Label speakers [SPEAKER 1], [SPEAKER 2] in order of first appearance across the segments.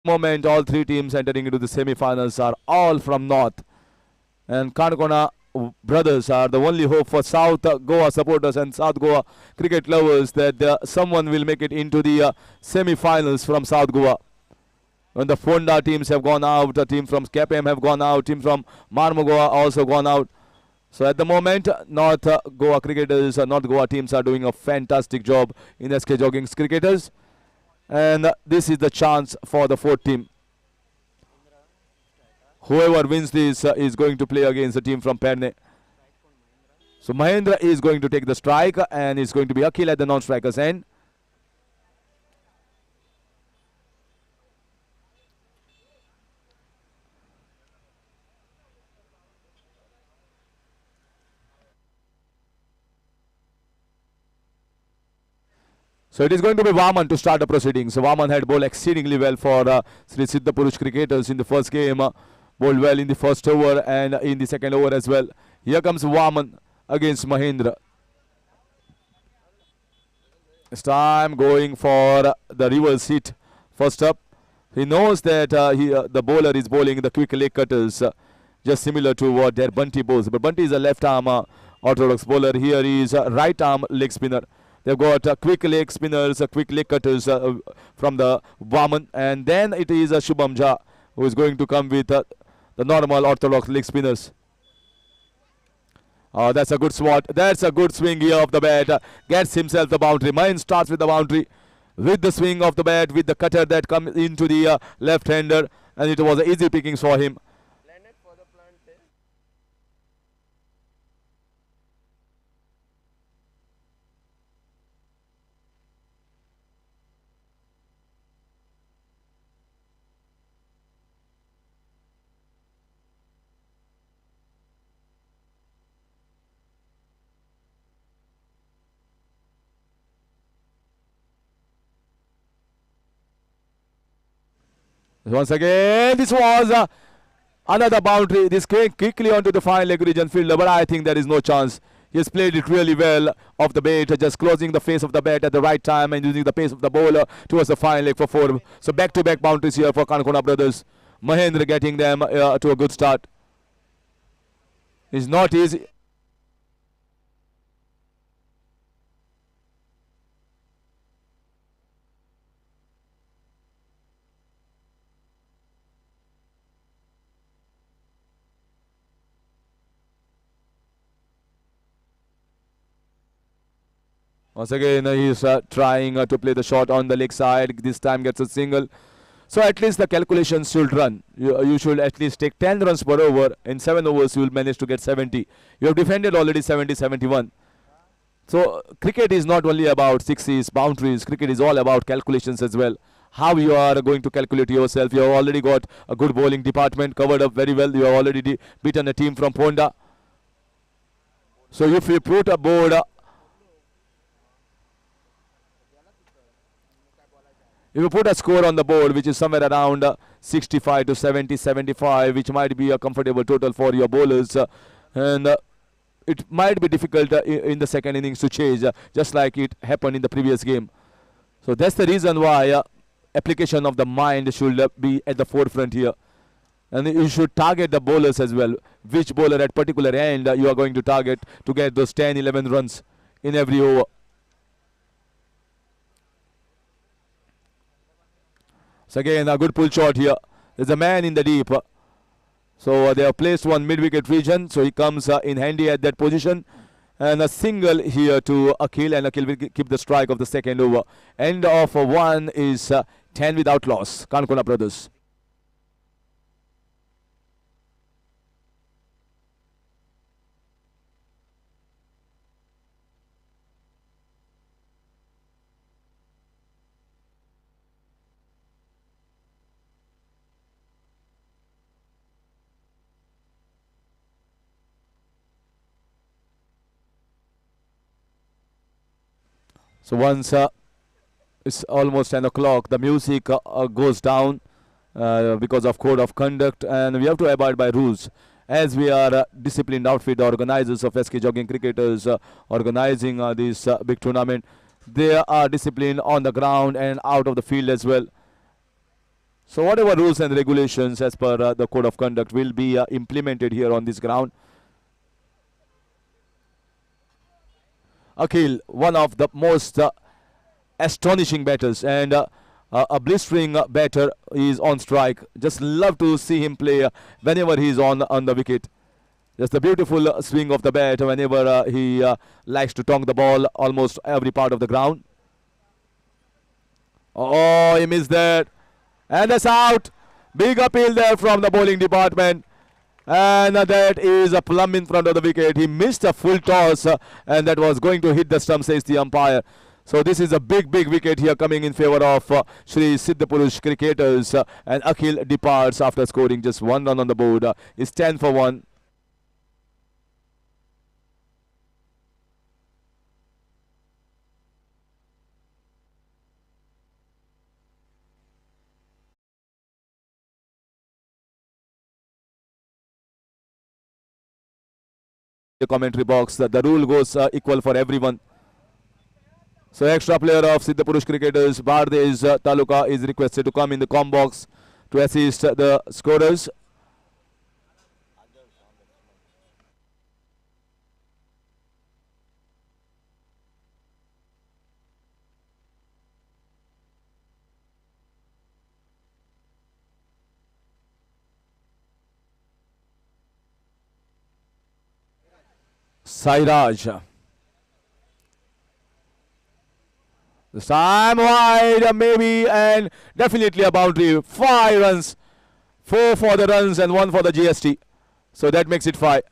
[SPEAKER 1] Moment, all three teams entering into the semi-finals are all from North, and Kanakona brothers are the only hope for South Goa supporters and South Goa cricket lovers that someone will make it into the semi-finals from South Goa. When the Fonda teams have gone out, a team from KPM have gone out, team from Marmugua also gone out. So at the moment, North Goa cricketers, North Goa teams are doing a fantastic job in SK Joggings cricketers. And this is the chance for the fourth team. Whoever wins this is going to play against a team from Perne. So Mahendra is going to take the strike and it's going to be Akhil at the non-striker's end. So it is going to be Vaman to start the proceedings. So Vaman had bowled exceedingly well for Sri Siddha Purush cricketers in the first game. Bowled well in the first over and in the second over as well. Here comes Vaman against Mahendra. This time going for the reverse hit. First up, he knows that the bowler is bowling the quick leg cutters, just similar to what their Bunty bowls. But Bunty is a left arm orthodox bowler. Here is a right arm leg spinner. They've got quick leg spinners, quick leg cutters from the Vaman. And then it is Shubham Jha who is going to come with the normal orthodox leg spinners. That's a good swat. That's a good swing here of the bat. Gets himself the boundary. Mahin starts with the boundary. With the swing of the bat, with the cutter that comes into the left-hander. And it was an easy pickings for him. Once again, this was another boundary. This came quickly onto the fine leg region fielder, but I think there is no chance. He's played it really well off the bat, just closing the face of the bat at the right time and using the pace of the bowler towards the fine leg for 4. So back-to-back boundaries here for Kanakona brothers. Mahendra getting them to a good start. It's not easy. Once again, he's trying to play the shot on the leg side. This time gets a single. So at least the calculations should run. You should at least take 10 runs per over. In 7 overs, you will manage to get 70. You have defended already 70, 71. So cricket is not only about sixes, boundaries. Cricket is all about calculations as well. How you are going to calculate yourself. You have already got a good bowling department covered up very well. You have already beaten a team from Ponda. So if you put a board... If you put a score on the board, which is somewhere around 65 to 70, 75, which might be a comfortable total for your bowlers, and it might be difficult in the second innings to chase, just like it happened in the previous game. So that's the reason why application of the mind should be at the forefront here. And you should target the bowlers as well. Which bowler at particular end you are going to target to get those 10, 11 runs in every over. So again, a good pull shot here. There's a man in the deep. So they have placed one mid-wicket region. So he comes in handy at that position. And a single here to Akhil. And Akhil will keep the strike of the second over. End of 1 is 10 without loss. Kanakona brothers. So once it's almost 10 o'clock, the music goes down because of code of conduct, and we have to abide by rules. As we are disciplined outfit, the organizers of SK Jogging cricketers organizing this big tournament, they are disciplined on the ground and out of the field as well. So whatever rules and regulations as per the code of conduct will be implemented here on this ground. Akhil, one of the most astonishing batters, and a blistering batter is on strike. Just love to see him play whenever he is on the wicket. Just a beautiful swing of the bat whenever he likes to tongue the ball almost every part of the ground. Oh, he missed that. And that's out. Big appeal there from the bowling department. And that is a plumb in front of the wicket. He missed a full toss and that was going to hit the stump, says the umpire. So this is a big wicket here coming in favor of Shri Siddhapurush cricketers. And Akhil departs after scoring just 1 run on the board. It's 10 for 1. The commentary box, the rule goes equal for everyone. So extra player of Siddhapurush cricketers, Bardesh Taluka, is requested to come in the com box to assist the scorers. Sairaj. This time wide, maybe, and definitely a boundary. 5 runs. 4 for the runs and 1 for the GST. So that makes it 5.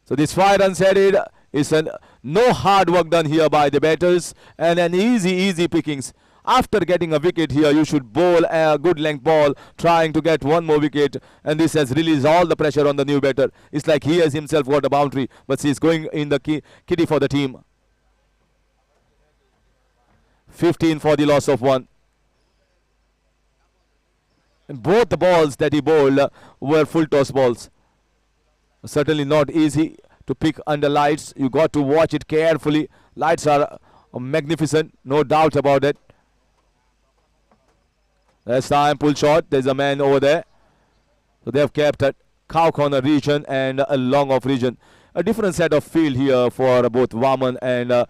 [SPEAKER 1] So this 5 runs headed is no hard work done here by the batters and an easy pickings. After getting a wicket here, you should bowl a good length ball, trying to get 1 more wicket, and this has released all the pressure on the new batter. It's like he has himself got a boundary, but he's going in the kitty for the team. 15 for the loss of 1. And both the balls that he bowled were full toss balls. Certainly not easy to pick under lights. You got to watch it carefully. Lights are magnificent, no doubt about it. This time pull shot. There's a man over there. So they have kept a cow corner region and a long off region. A different set of field here for both Vaman and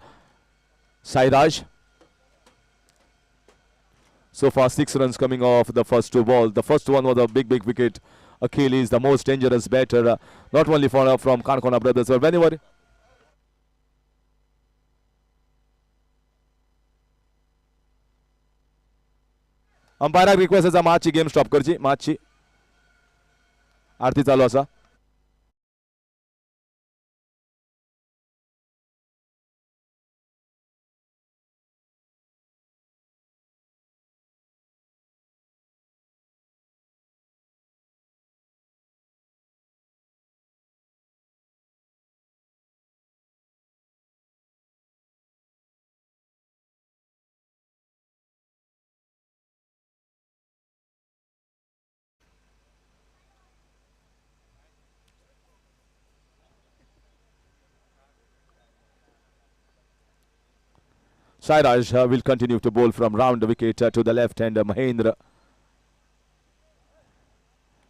[SPEAKER 1] Sairaj. So far 6 runs coming off the first 2 balls. The first one was a big wicket. Akhil is the most dangerous batter, not only from Kankona brothers, but whenever. अंपायराक request आसा मातशी game stop करची मातशी आरती चालू आसा Sairaj will continue to bowl from round the wicket to the left hand. Mahendra.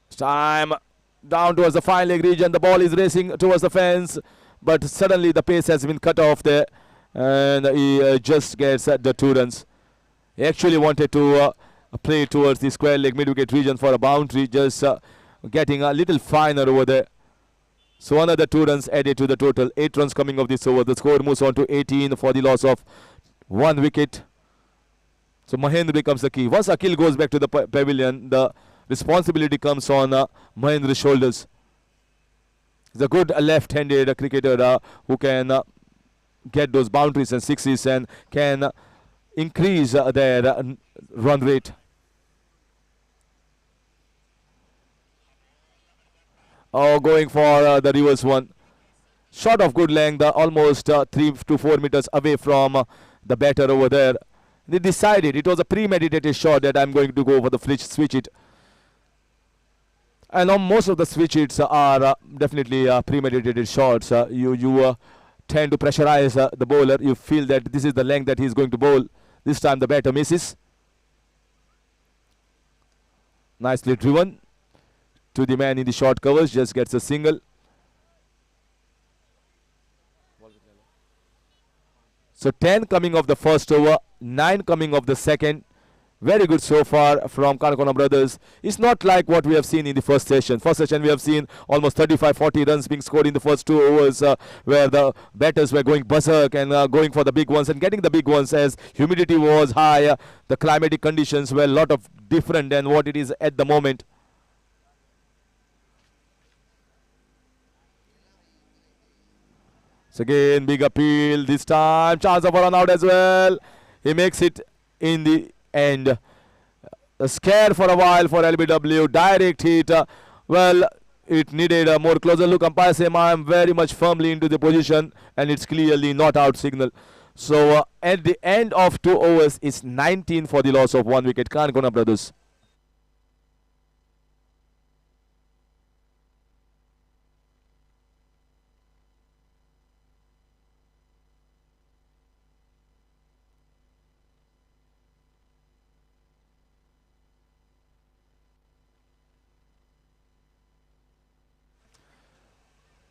[SPEAKER 1] Time down towards the fine leg region. The ball is racing towards the fence, but suddenly the pace has been cut off there, and he just gets the 2 runs. He actually wanted to play towards the square leg mid wicket region for a boundary, just getting a little finer over there. So another 2 runs added to the total. 8 runs coming of this over. The score moves on to 18 for the loss of 1 wicket. So Mahendra becomes the key. Once Akhil goes back to the pavilion, the responsibility comes on Mahendra's shoulders. He's a good left-handed cricketer who can get those boundaries and sixes and can increase their run rate. Oh, going for the reverse one. Shot of good length, almost 3 to 4 meters away from the batter over there. They decided it was a premeditated shot that I'm going to go for the switch it. And most of the switch hits are definitely premeditated shots. You tend to pressurize the bowler. You feel that this is the length that he's going to bowl. This time the batter misses. Nicely driven to the man in the short covers. Just gets a single. So 10 coming of the first over, 9 coming of the second. Very good so far from Kanakona brothers. It's not like what we have seen in the first session. First session we have seen almost 35-40 runs being scored in the first 2 overs where the batters were going berserk and going for the big ones and getting the big ones as humidity was high. The climatic conditions were a lot of different than what it is at the moment. So again, big appeal this time. Chance of a run out as well. He makes it in the end. A scare for a while for LBW. Direct hit. Well, it needed a more closer look. Umpire saying I am very much firmly into the position and it's clearly not out signal. So at the end of 2 overs, it's 19 for the loss of 1 wicket. Kanakona brothers.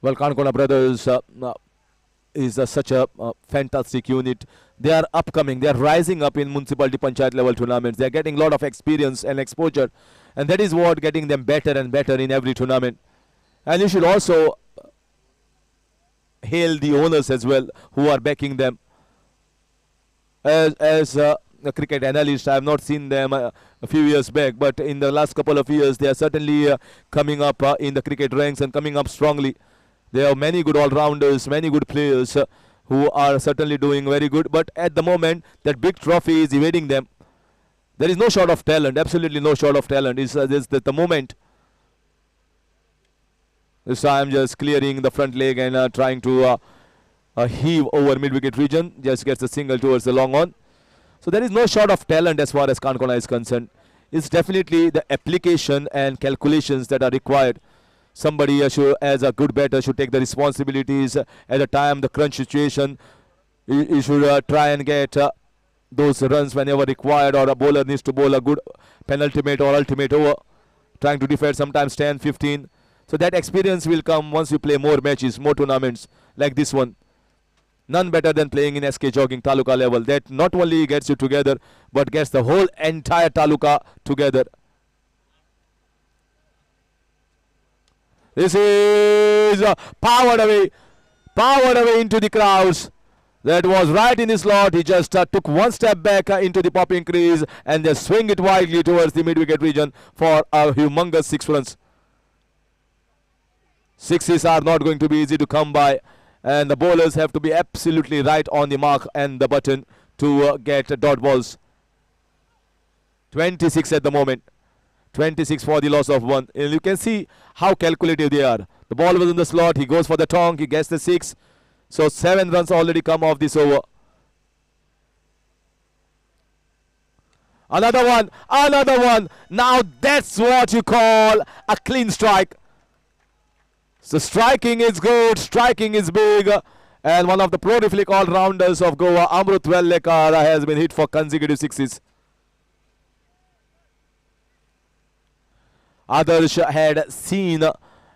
[SPEAKER 1] Well, Kanakona brothers is such a fantastic unit. They are upcoming. They are rising up in municipality panchayat level tournaments. They are getting a lot of experience and exposure. And that is what getting them better and better in every tournament. And you should also hail the owners as well who are backing them. As a cricket analyst, I have not seen them a few years back. But in the last couple of years, they are certainly coming up in the cricket ranks and coming up strongly. There are many good all-rounders, many good players who are certainly doing very good. But at the moment, that big trophy is evading them. There is no short of talent, absolutely no short of talent. It's the moment. This time just clearing the front leg and trying to heave over mid-wicket region. Just gets a single towards the long on. So there is no short of talent as far as Kanakona is concerned. It's definitely the application and calculations that are required. Somebody as a good batter should take the responsibilities at a time, the crunch situation. You should try and get those runs whenever required, or a bowler needs to bowl a good penultimate or ultimate over, trying to defend sometimes 10, 15. So that experience will come once you play more matches, more tournaments like this one. None better than playing in SK Jogging Taluka level. That not only gets you together, but gets the whole entire Taluka together. This is powered away into the crowds. That was right in the slot. He just took one step back into the popping crease and just swing it widely towards the mid-wicket region for a humongous 6 runs. Sixes are not going to be easy to come by, and the bowlers have to be absolutely right on the mark and the button to get dot balls. 26 at the moment. 26 for the loss of 1. And you can see how calculative they are. The ball was in the slot. He goes for the tonk. He gets the 6. So 7 runs already come off this over. Another one. Another one. Now that's what you call a clean strike. So striking is good. Striking is big. And one of the prolific all-rounders of Goa, Amrut Vellekar, has been hit for consecutive 6s. Adarsh had seen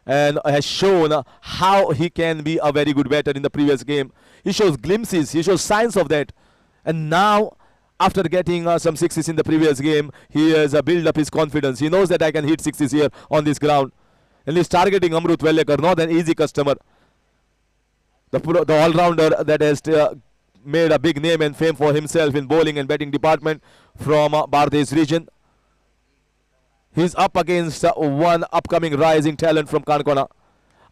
[SPEAKER 1] and has shown how he can be a very good batter in the previous game. He shows glimpses, he shows signs of that. And now, after getting some 6s in the previous game, he has built up his confidence. He knows that I can hit 6s here on this ground. And he's targeting Amrut Vellekar, not an easy customer. The all-rounder that has made a big name and fame for himself in bowling and batting department from Bardez region. He's up against one upcoming rising talent from Kanakona.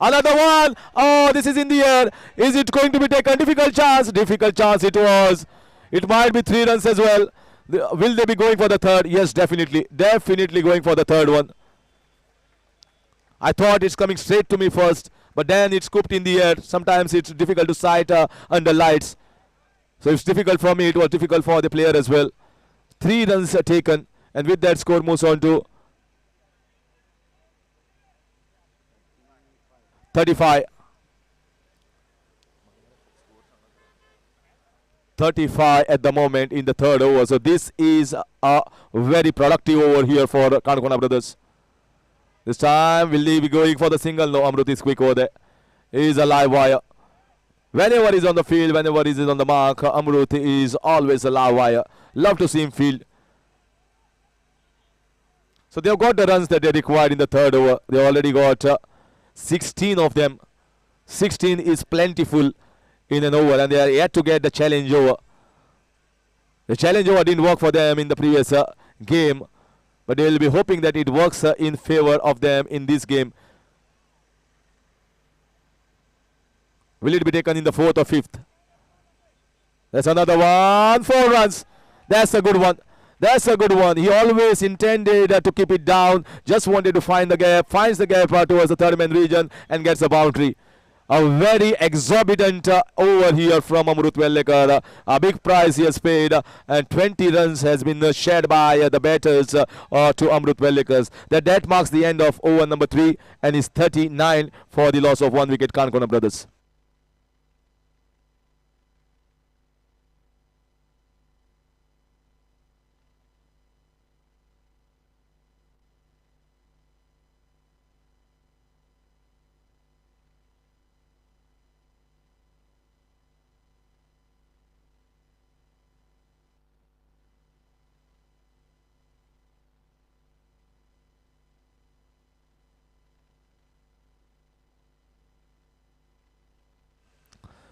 [SPEAKER 1] Another one. Oh, this is in the air. Is it going to be taken? Difficult chance. Difficult chance it was. It might be 3 runs as well. Will they be going for the third? Yes, definitely. Definitely going for the third one. I thought it's coming straight to me first, but then it's scooped in the air. Sometimes it's difficult to sight under lights. So it's difficult for me. It was difficult for the player as well. 3 runs taken, and with that score moves on to 35. 35 at the moment in the third over. So this is a very productive over here for Kanakona brothers. This time will he be going for the single? No, Amrut is quick over there. He is a live wire. Whenever he's on the field, whenever he's on the mark, Amrut is always a live wire. Love to see him field. So they've got the runs that they required in the third over. They already got 16 of them. 16 is plentiful in an over, and they are yet to get the challenge over. The challenge over didn't work for them in the previous game, but they will be hoping that it works in favor of them in this game. Will it be taken in the fourth or fifth? That's another one. 4 runs. That's a good one. That's a good one. He always intended to keep it down. Just wanted to find the gap. Finds the gap towards the third man region and gets a boundary. A very exorbitant over here from Amrut Wellekar. A big price he has paid, and 20 runs has been shared by the batters to Amrut Wellekar. That marks the end of over number 3 and is 39 for the loss of 1 wicket, Kanakona brothers.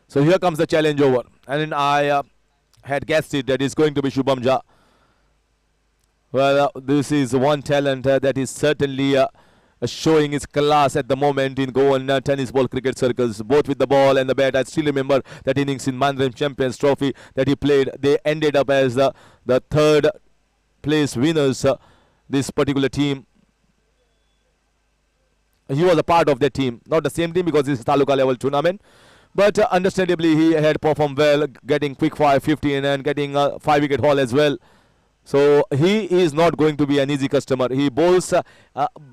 [SPEAKER 1] So here comes the challenge over, and I had guessed it that it's going to be Shubham Jha. Well, this is one talent that is certainly showing his class at the moment in Goan tennis ball cricket circles, both with the ball and the bat. I still remember that innings in Mandram Champions Trophy that he played. They ended up as the third place winners, this particular team. He was a part of that team, not the same team because this is Taluka level tournament. But understandably, he had performed well, getting quick 5-15 and getting a 5-wicket haul as well. So he is not going to be an easy customer. He bowls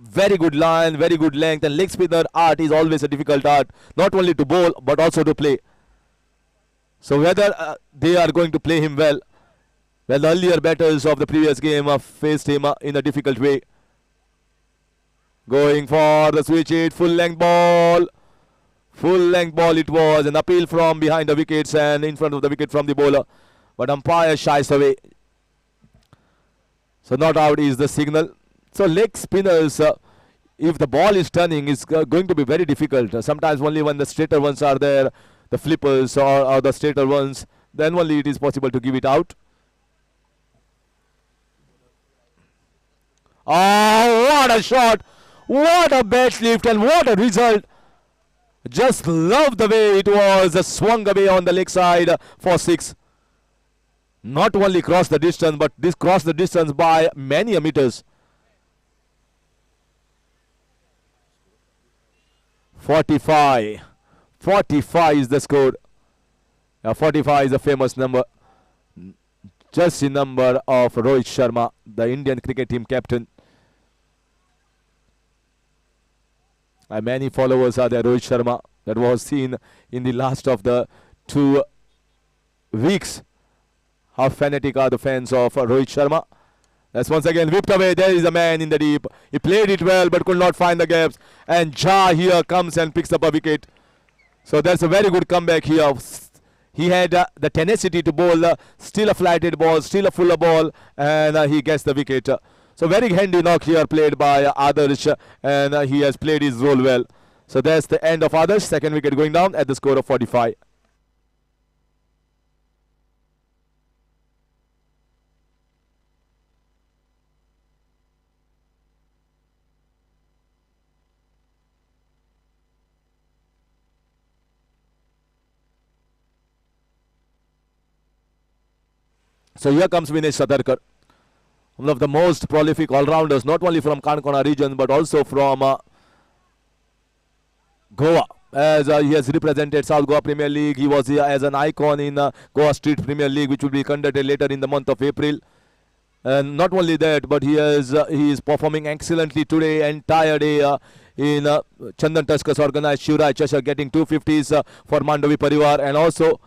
[SPEAKER 1] very good line, very good length, and leg spinner art is always a difficult art, not only to bowl but also to play. So whether they are going to play him well, the earlier batters of the previous game faced him in a difficult way. Going for the switch hit, full length ball. Full length ball it was, an appeal from behind the wickets and in front of the wicket from the bowler. But umpire shies away. So not out is the signal. So leg spinners, if the ball is turning, is going to be very difficult. Sometimes only when the straighter ones are there, the flippers or the straighter ones, then only it is possible to give it out. Oh, what a shot! What a bat lift and what a result! Just love the way it was swung away on the leg side for 6. Not only crossed the distance, but this crossed the distance by many meters. 45. 45 is the score. 45 is a famous number. Just the number of Rohit Sharma, the Indian cricket team captain. Many followers are there. Rohit Sharma, that was seen in the last of the 2 weeks. How fanatic are the fans of Rohit Sharma. That's once again whipped away. There is a man in the deep. He played it well but could not find the gaps. And Jha here comes and picks up a wicket. So that's a very good comeback here. He had the tenacity to bowl still a flighted ball, still a fuller ball, and he gets the wicket. So very handy knock here played by Adarsh, and he has played his role well. So that's the end of Adarsh. Second wicket going down at the score of 45. So here comes Vinesh Sadarkar, one of the most prolific all-rounders, not only from Kanakona region but also from Goa, as he has represented South Goa Premier League. He was here as an icon in Goa Street Premier League, which will be conducted later in the month of April. And not only that, but he is performing excellently today, entire day in Chandan Tuscars organized Shivraj Chashak, getting 250s for Mandavi Parivar, and also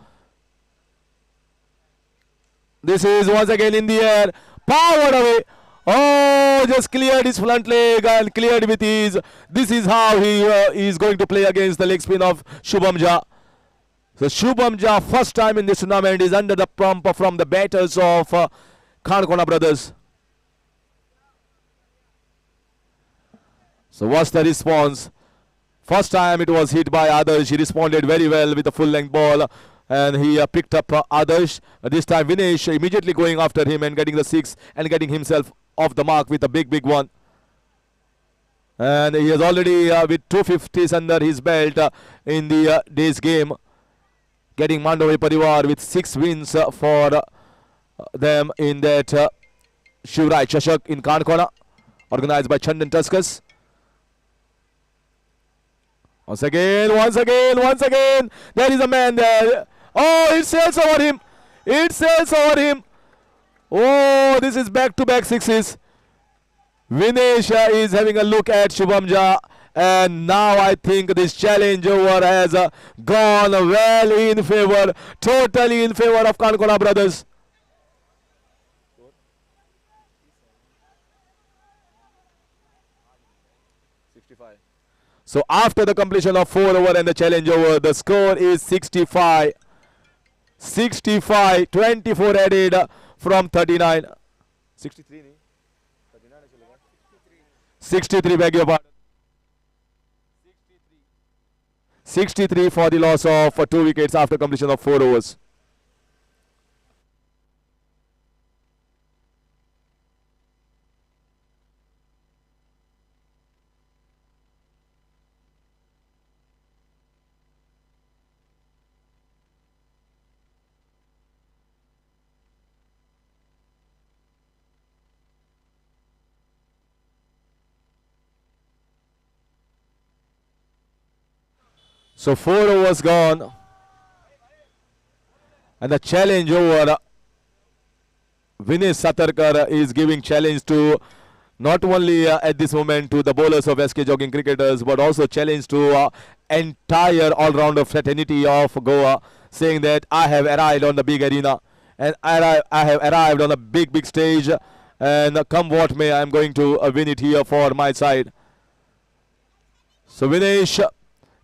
[SPEAKER 1] This is once again in the air. Powered away. Oh, just cleared his front leg and cleared with ease. This is how he is going to play against the leg spin of Shubham Jha. So Shubham Jha, first time in this tournament, is under the pump from the batters of Khanakona brothers. So what's the response? First time it was hit by Adarsh. He responded very well with a full length ball. And he picked up Adarsh. This time Vinesh immediately going after him and getting the 6 and getting himself off the mark with a big one. And he has already with 250s under his belt in the day's game. Getting Mandavai Parivar with 6 wins for them in that Shivraj Chashak in Khanakona, organized by Chandan Tuscus. Once again, there is a man there. Oh, it sails over him. Oh, this is back-to-back 6s. Vinesh is having a look at Shubham Jha. And now I think this challenge over has gone well in favor, totally in favor of Khanakona brothers. So after the completion of 4 over and the challenge over, the score is 65. 24 added from 39. 63, 63, beg your pardon. 63 for the loss of 2 wickets after completion of 4 overs. So 4 overs gone. And the challenge over. Vinesh Satarkar is giving challenge to not only at this moment to the bowlers of SK Jogging cricketers, but also challenge to entire all-rounder fraternity of Goa, saying that I have arrived on the big arena and I have arrived on a big stage, and come what may, I am going to win it here for my side. So Vinesh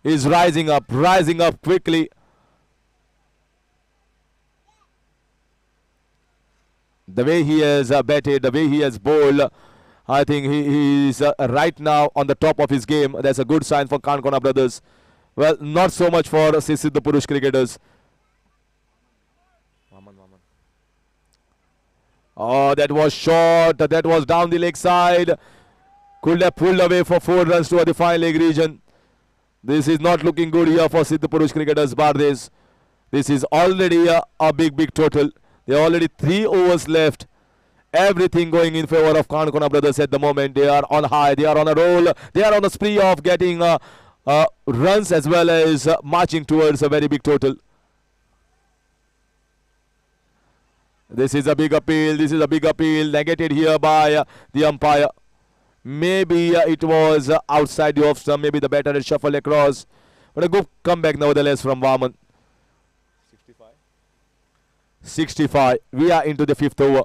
[SPEAKER 1] is rising up quickly. The way he has batted, the way he has bowled, I think he is right now on the top of his game. That's a good sign for Khanakona brothers. Well, not so much for Siddha Purush cricketers. Oh, that was short. That was down the leg side. Could have pulled away for 4 runs to the fine leg region. This is not looking good here for Siddha Purush cricketers, Bardes. This is already a big total. There are already 3 overs left. Everything going in favor of Khanakona brothers at the moment. They are on high. They are on a roll. They are on a spree of getting runs as well as marching towards a very big total. This is a big appeal. Negated here by the umpire. Maybe it was outside the off stump. Maybe the batter had shuffled across. But a good comeback nevertheless from Vaman. 65. We are into the 5th over.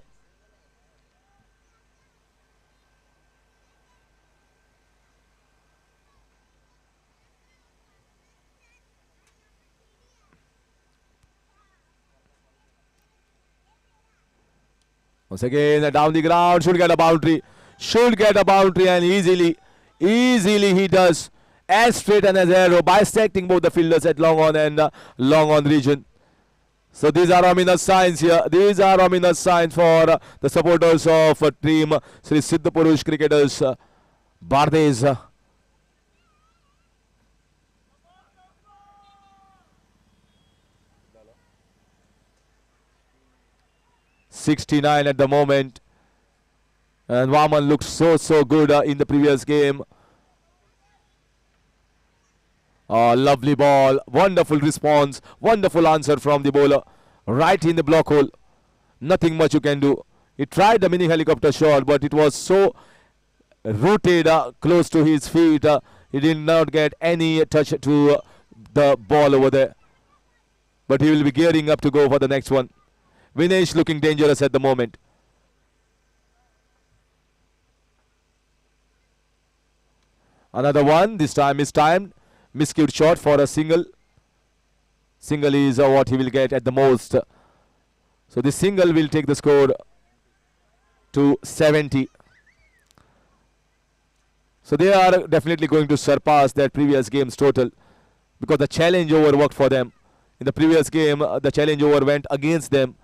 [SPEAKER 1] Once again, down the ground, should get a boundary. And easily he does. As straight and as arrow, bisecting both the fielders at long on and long on region. So these are ominous signs here. These are ominous signs for the supporters of team Sri Siddha Purush cricketers, Bardes. .69 at the moment. And Vaman looked so good in the previous game. Lovely ball, wonderful response, wonderful answer from the bowler. Right in the block hole. Nothing much you can do. He tried the mini helicopter shot, but it was so rooted close to his feet. He did not get any touch to the ball over there. But he will be gearing up to go for the next one. Vinesh looking dangerous at the moment. Another one. This time is timed. Miscued shot for a single. Single is what he will get at the most. So this single will take the score to 70. So they are definitely going to surpass their previous game's total, because the challenge over worked for them. In the previous game, the challenge over went against them.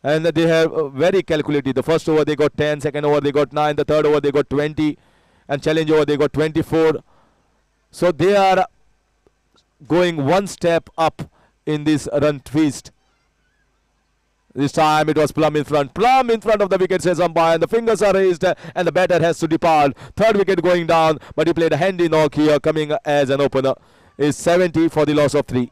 [SPEAKER 1] And they have very calculated. The first over they got 10, second over they got 9, the third over they got 20, and challenge over they got 24. So they are going one step up in this run twist. This time it was Plum in front. Plum in front of the wicket, says umpire, and the fingers are raised and the batter has to depart. Third wicket going down, but he played a handy knock here, coming as an opener. Is 70 for the loss of 3.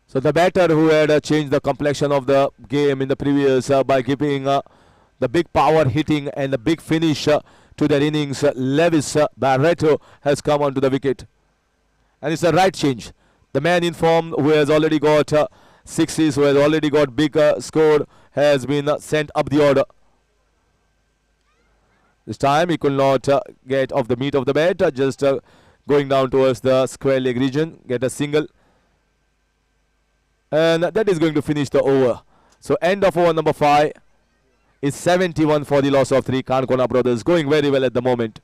[SPEAKER 1] So the batter who had changed the complexion of the game in the previous by giving the big power hitting and the big finish to their innings, Lewis Barreto has come onto the wicket. And it's a right change. The man in form who has already got sixes, who has already got big score, has been sent up the order. This time he could not get off the meat of the bat, just going down towards the square leg region, get a single. And that is going to finish the over. So end of over number 5 is 71 for the loss of 3. Kankona brothers going very well at the moment.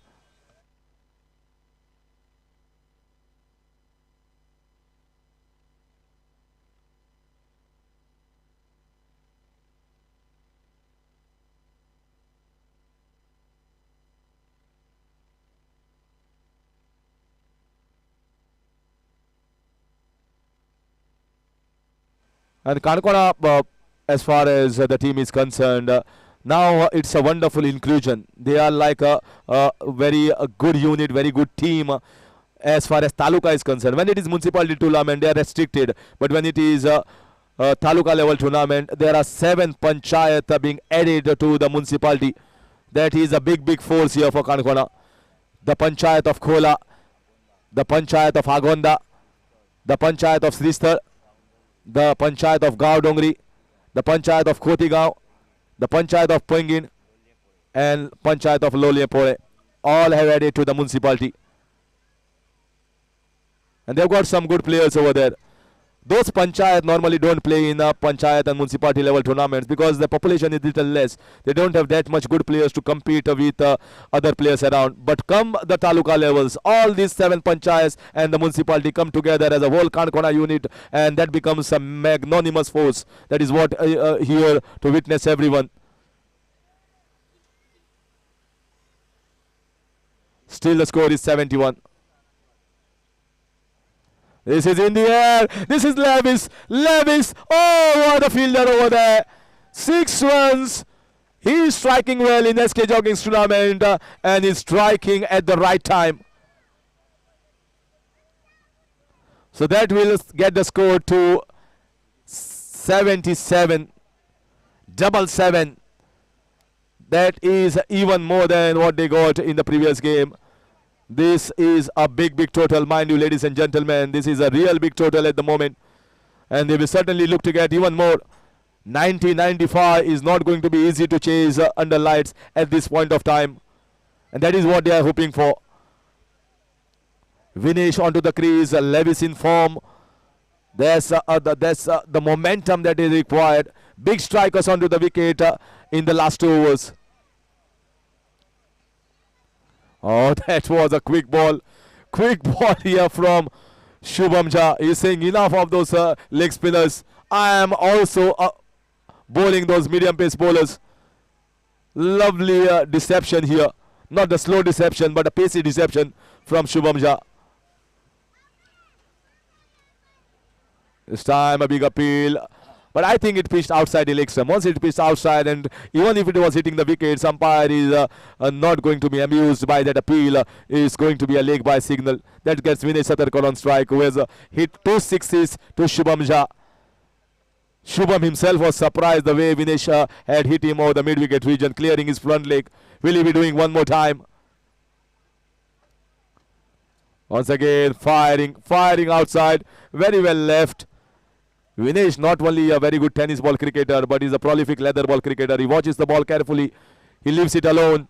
[SPEAKER 1] And Kankona, as far as the team is concerned, now it's a wonderful inclusion. They are like a very good unit, very good team as far as Taluka is concerned. When it is municipality tournament, they are restricted. But when it is Taluka level tournament, there are 7 panchayat being added to the municipality. That is a big force here for Kankona. The panchayat of Khola, the panchayat of Agonda, the panchayat of Sristhar, the panchayat of Gaon Dongri, the panchayat of Khotigaon, the panchayat of Poingin, and panchayat of Loliepore, all have added to the municipality. And they've got some good players over there. Those panchayat normally don't play in panchayat and municipality level tournaments because the population is little less. They don't have that much good players to compete with other players around. But come the taluka levels, all these 7 panchayats and the municipality come together as a whole Kankona unit, and that becomes a magnanimous force. That is what here to witness everyone. Still the score is 71. This is in the air. This is Levis. Levis. Oh, what a fielder over there. 6 runs. He's striking well in SK Joggings tournament and he's striking at the right time. So that will get the score to 77. 77. That is even more than what they got in the previous game. This is a big total, mind you, ladies and gentlemen. This is a real big total at the moment. And they will certainly look to get even more. 90-95 is not going to be easy to chase under lights at this point of time. And that is what they are hoping for. Vinesh onto the crease, Levis in form. There's the momentum that is required. Big strikers onto the wicket in the last 2 overs. Oh, that was a quick ball. Quick ball here from Shubham Jha. He's saying enough of those leg spinners. I am also bowling those medium pace bowlers. Lovely deception here. Not the slow deception, but a pacey deception from Shubham Jha. This time a big appeal. But I think it pitched outside the leg stump. Once it pitched outside, and even if it was hitting the wicket, umpire is not going to be amused by that appeal. Is going to be a leg by signal. That gets Vinesh Satarkar on strike, who has hit 2 sixes to Shubham Jha. Shubham himself was surprised the way Vinesh had hit him over the mid-wicket region, clearing his front leg. Will he be doing one more time? Once again, firing outside. Very well left. Vinesh not only a very good tennis ball cricketer, but he's a prolific leather ball cricketer. He watches the ball carefully. He leaves it alone.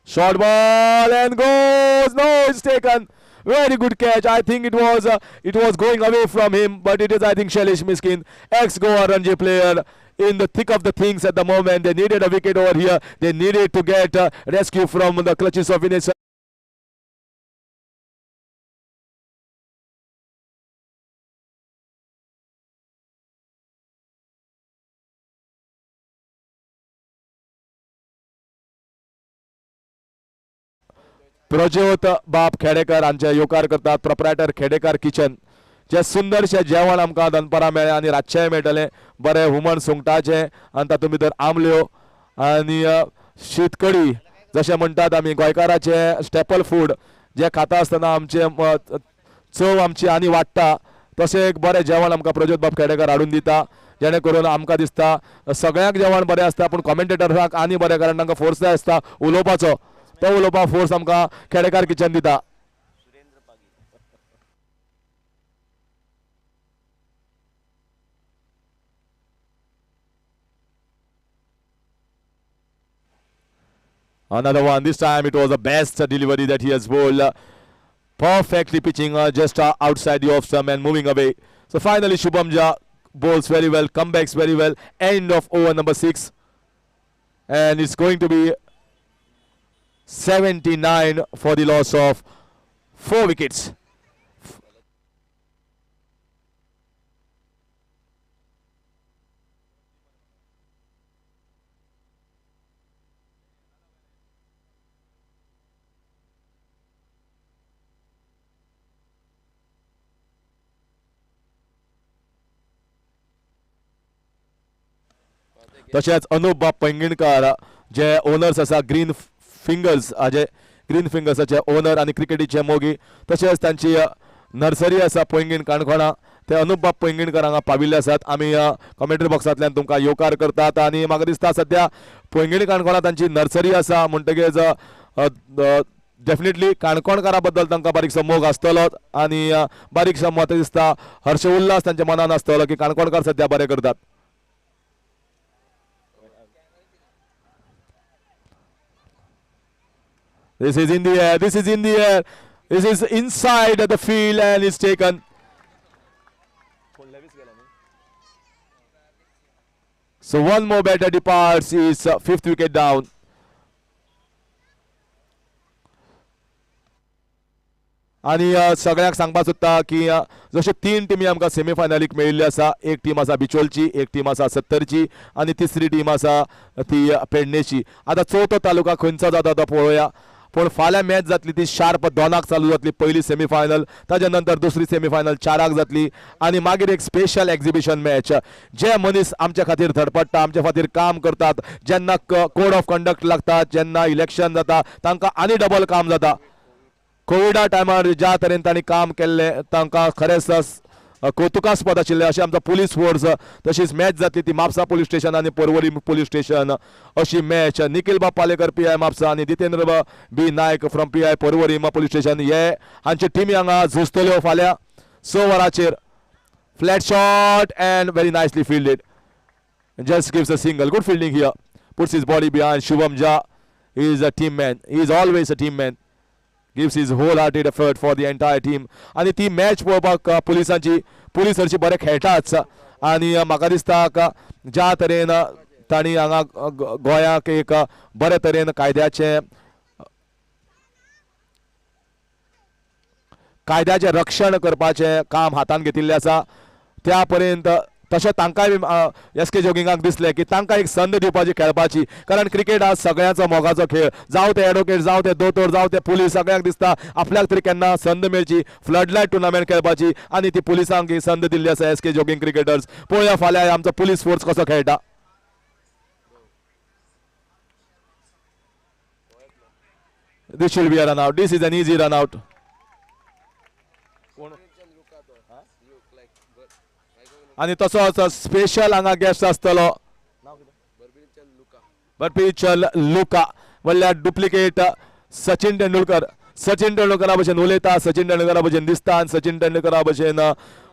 [SPEAKER 1] Short ball and goes. No, it's taken. Very good catch. I think it was going away from him, but it is, I think, Shailesh Miskin, ex-Goa Ranji player, in the thick of the things at the moment. They needed a wicket over here. They needed to get rescue from the clutches of Vinesh. Prajyot बाप खेडेकर हांचे येवकार करतात. Proprietor Khedekar kitchen, जे सुंदरशें जेवण आमकां दनपारां मेळ्ळें आनी रातचें मेळटलें. बरें हुमण सुंगटाचें आनी तातूंत भितर आमल्यो आनी शीत कडी, जशें म्हणटात आमी गोंयकाराचें स्टेपल फूड, जे खाता आसतना आमचे चव आमची आनी वाडटा. तशें एक बरें जेवण आमकां प्रज्योत बाप खेडेकर हाडून दिता, जेणे करून आमकां दिसता सगळ्यांक जेवण बरें आसता, पूण कॉमेंटेटरांक आनी बरें, कारण तांकां फोर्स जाय आसता उलोवपाचो. तो उलोवपा फोर्स आमकां खेडेकार किचन दिता. Another one. This time it was the best delivery that he has bowled. Perfectly pitching just outside the off stump and moving away. So finally Shubham Jha bowls very well, comebacks very well. End of over number 6. And it's going to be 79 for the loss of 4 wickets. तशेंच अनूप बाप पैंगीणकर, जे owners आसा green fingers, हाजे green फिंगर्साचे owner आनी क्रिकेटीचे मोगी, तशेंच तांची nursery आसा पैंगीण काणकोणा, ते अनूप बाप पैंगीणकर हांगा पाविल्ले आसात. आमी कमेंट्री बॉक्सांतल्यान तुमकां येवकार करतात. आनी म्हाका दिसता सद्या पैंगीण काणकोणा तांची नर्सरी आसा म्हणटकीच डेफिनेटली काणकोणकारा बद्दल तांकां बारीकसो मोग आसतलो आनी बारीकसो म्हाका दिसता हर्ष उल्हास तांच्या मनान आसतलो की काणकोणकार सद्या बरें करतात. This is in the air. This is in the air. This is inside the field and it's taken. So one more batter departs. Is 5th wicket down. आणि सगळ्यांक सांगपाक सोदता की जशे 3 टिमी आमकां सेमी फायनलीक मेळिल्ली आसा. एक टीम आसा बिचोलची, एक टीम आसा सत्तरची आनी तिसरी टीम आसा ती पेडणेची. आतां चवथो तालुका खंयचो जाता तो पळोवया. पूण फाल्यां मॅच जातली ती शार्प 2 चालू जातली पयली सेमी फायनल. ताज्या नंतर दुसरी सेमी फायनल 4 जातली आनी मागीर एक स्पेशल एक्झिबिशन मॅच. जे मनीस आमच्या खातीर धडपडटा, आमच्या खातीर काम करतात, जेन्ना कोड ऑफ कंडक्ट लागता, जेन्ना इलेक्शन जाता, तांकां आनी डबल काम जाता. कोविडा टायमार ज्या तरेन तांणी काम केल्लें तांकां खरेंच कौतुकास्पद आशिल्लें. अशें आमचो पुलीस फोर्स, तशीच मॅच जातली ती म्हापसा पुलीस स्टेशन आनी पर्वरी पुलीस स्टेशन अशी मॅच. निखिल बाब पालेकर PI म्हापसा आनी Jitendra B Naik from PI Porvorim police station, हे हांचे टिमी हांगा झुजतल्यो फाल्यां 6 वरांचेर. Flat shot and very nicely fielded. Just gives a single. Good fielding here. Puts his body behind. Shubham Jha is a team man. He is always a team man. gives his wholehearted effort for the entire team. आणि ती match पळोवपाक police हरशी बरे खेळटाच. आणि म्हाका दिसता ज्या तरेन तांणी हांगा गोंयाक एक बरे तरेन कायद्याचें रक्षण करपाचें काम हातान घेतिल्लें आसा त्या पर्यंत तशें तांकांय एस के जोगिंगाक दिसलें की तांकां एक संद दिवपाची खेळपाची कारण क्रिकेट हा सगळ्यांचो मोगाचो खेळ जावं ते एडवोकेट जावं ते दोतोर जावं ते पुलीस सगळ्यांक दिसता आपल्याक तरी केन्ना संद मेळची फ्लडलायट टुर्नामेंट खेळपाची आनी ती पुलिसांक ही संद दिल्ली आसा एस के जोगिंग क्रिकेटर्स पळोवया फाल्यां आमचो पुलीस फोर्स कसो खेळटा This should be a run out. This is an easy run out. आणि तसोच स्पेशल हांगा गेस्ट आसतलो बर्पीचल लुका म्हणल्यार डुप्लिकेट सचिन तेंडुलकरा भशेन उलयता सचिन तेंडुलकरा भशेन दिसता आनी सचिन तेंडुलकरा भशेन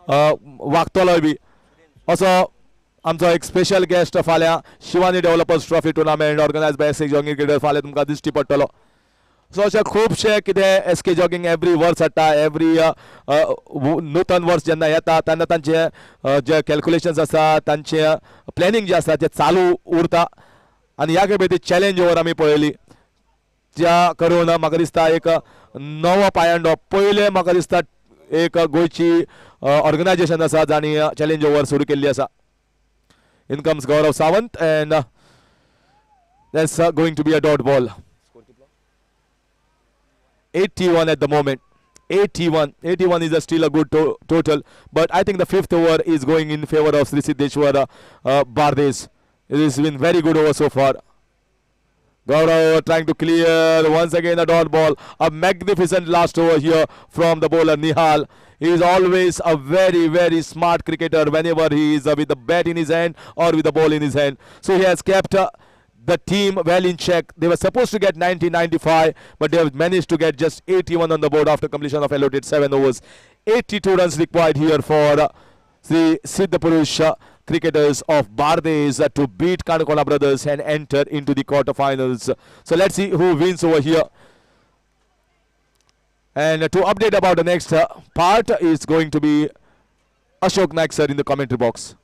[SPEAKER 1] वागतलो बी असो आमचो एक स्पेशल गेस्ट फाल्यां Shivani developers trophy tournament organise by S के जॉगिंग क्रिकेटर फाल्यां तुमकां दिश्टी पडटलो सो अशें खुबशे कितें एस के जॉगिंग एवरी वर्स हाडटा एवरी नूतन वर्स जेन्ना येता तेन्ना तांचे जे कॅल्क्युलेशन्स आसा तांचे प्लॅनिंग जे आसा ते चालू उरता आनी ह्या खेपे ती चॅलेंज ओवर आमी पळयली ज्या करून म्हाका दिसता एक नवो पांयंडो पयले म्हाका दिसता एक गोंयची ऑर्गनायजेशन आसा जाणी चॅलेंज ओवर सुरू केल्ली आसा incomes Gaurav Sawant and that's going to be a dot ball 81 at the moment 81 is still a good total but I think the fifth over is going in favor of Sri Siddheshwar Bardes it has been very good over so far Gaurav trying to clear once again a dot ball a magnificent last over here from the bowler Nihal he is always a very smart cricketer whenever he is with the bat in his hand or with the ball in his hand so he has kept the team well in check. They were supposed to get 90-95, but they have managed to get just 81 on the board after completion of allotted 7 overs. 82 runs required here for the Siddha Purush cricketers of Bardes to beat Kanakona brothers and enter into the quarterfinals. So let's see who wins over here. And to update about the next part is going to be Ashok Naik sir in the commentary box.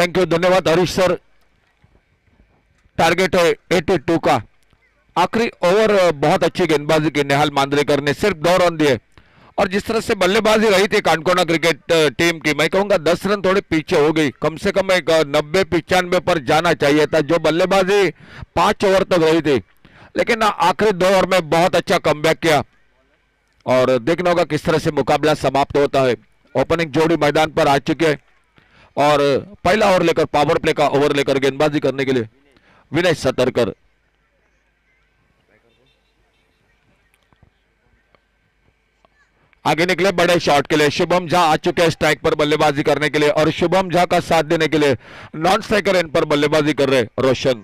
[SPEAKER 2] Thank you, धन्यवाद Harish sir. Target है 82 का। आखिरी over बहुत अच्छी गेंदबाजी की निहाल मांजरेकर ने, सिर्फ 2 रन दिए। और जिस तरह से बल्लेबाजी रही थी कानकोना क्रिकेट टीम की, मैं कहूंगा 10 रन थोड़े पीछे हो गई। कम से कम एक 90-95 पर जाना चाहिए था, जो बल्लेबाजी 5 ओवर तक रही थी। लेकिन आखिरी 2 ओवर में बहुत अच्छा कमबैक किया। और देखना होगा किस तरह से मुकाबला समाप्त होता है। ओपनिंग जोड़ी मैदान पर आ चुके हैं और पहला ओवर लेकर, पावर प्ले का ओवर लेकर गेंदबाजी करने के लिए विनय सतरकर। आगे निकले बड़े शॉट के लिए। शुभम झा आ चुके हैं स्ट्राइक पर बल्लेबाजी करने के लिए और शुभम झा का साथ देने के लिए नॉन स्ट्राइकर इन पर बल्लेबाजी कर रहे रोशन।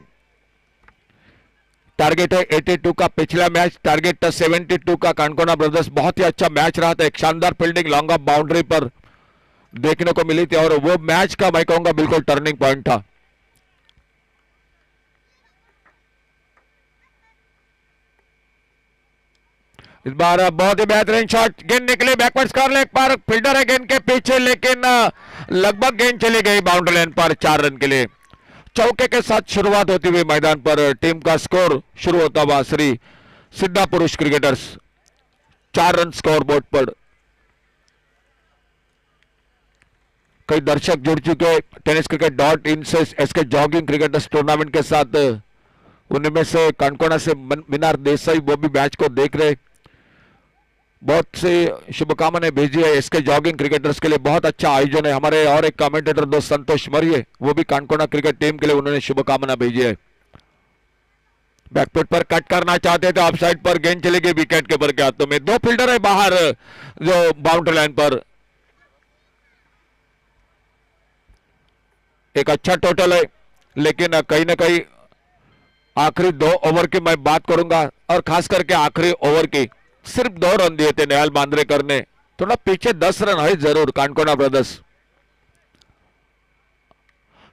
[SPEAKER 2] टारगेट है 82 का। पिछला मैच टारगेट था 72 का। कानकोना ब्रदर्स बहुत ही अच्छा मैच रहा था। एक शानदार फील्डिंग लॉन्ग ऑफ बाउंड्री पर देखने को मिली थी और वो मैच का मैं कहूंगा बिल्कुल टर्निंग पॉइंट था। इस बार बहुत ही बेहतरीन शॉट, गेंद निकली बैकवर्ड स्क्वायर लेग पर। फील्डर है गेंद के पीछे, लेकिन लगभग गेंद चली गई बाउंड्री लाइन पर 4 रन के लिए। चौके के साथ शुरुआत होती हुई मैदान पर टीम का स्कोर शुरू होता हुआ श्री सिद्धा पुरुष क्रिकेटर्स 4 रन स्कोर बोर्ड पर। कई दर्शक जुड़ चुके टेनिस क्रिकेट .in से एसके जॉगिंग क्रिकेटर्स टूर्नामेंट के साथ। उनमें से कानकोना से मीनार देसाई वो भी मैच को देख रहे। बहुत से शुभकामनाएं भेजी है इसके जॉगिंग क्रिकेटर्स के लिए। बहुत अच्छा आयोजन है। हमारे और एक कमेंटेटर दोस्त संतोष मरिये, वो भी कानकोना क्रिकेट टीम के लिए उन्होंने शुभकामना भेजी है। बैकफुट पर कट करना चाहते थे, ऑफसाइड पर गेंद चली गई विकेट कीपर के हाथों में। 2 फील्डर है बाहर जो बाउंड्री लाइन पर। एक अच्छा टोटल है, लेकिन कहीं ना कहीं आखिरी 2 ओवर की मैं बात करूंगा और खास करके आखिरी ओवर की सिर्फ 2 रन दिए थे निहाल मांजरेकर ने। थोड़ा पीछे 10 रन है जरूर कानकोना ब्रदर्स।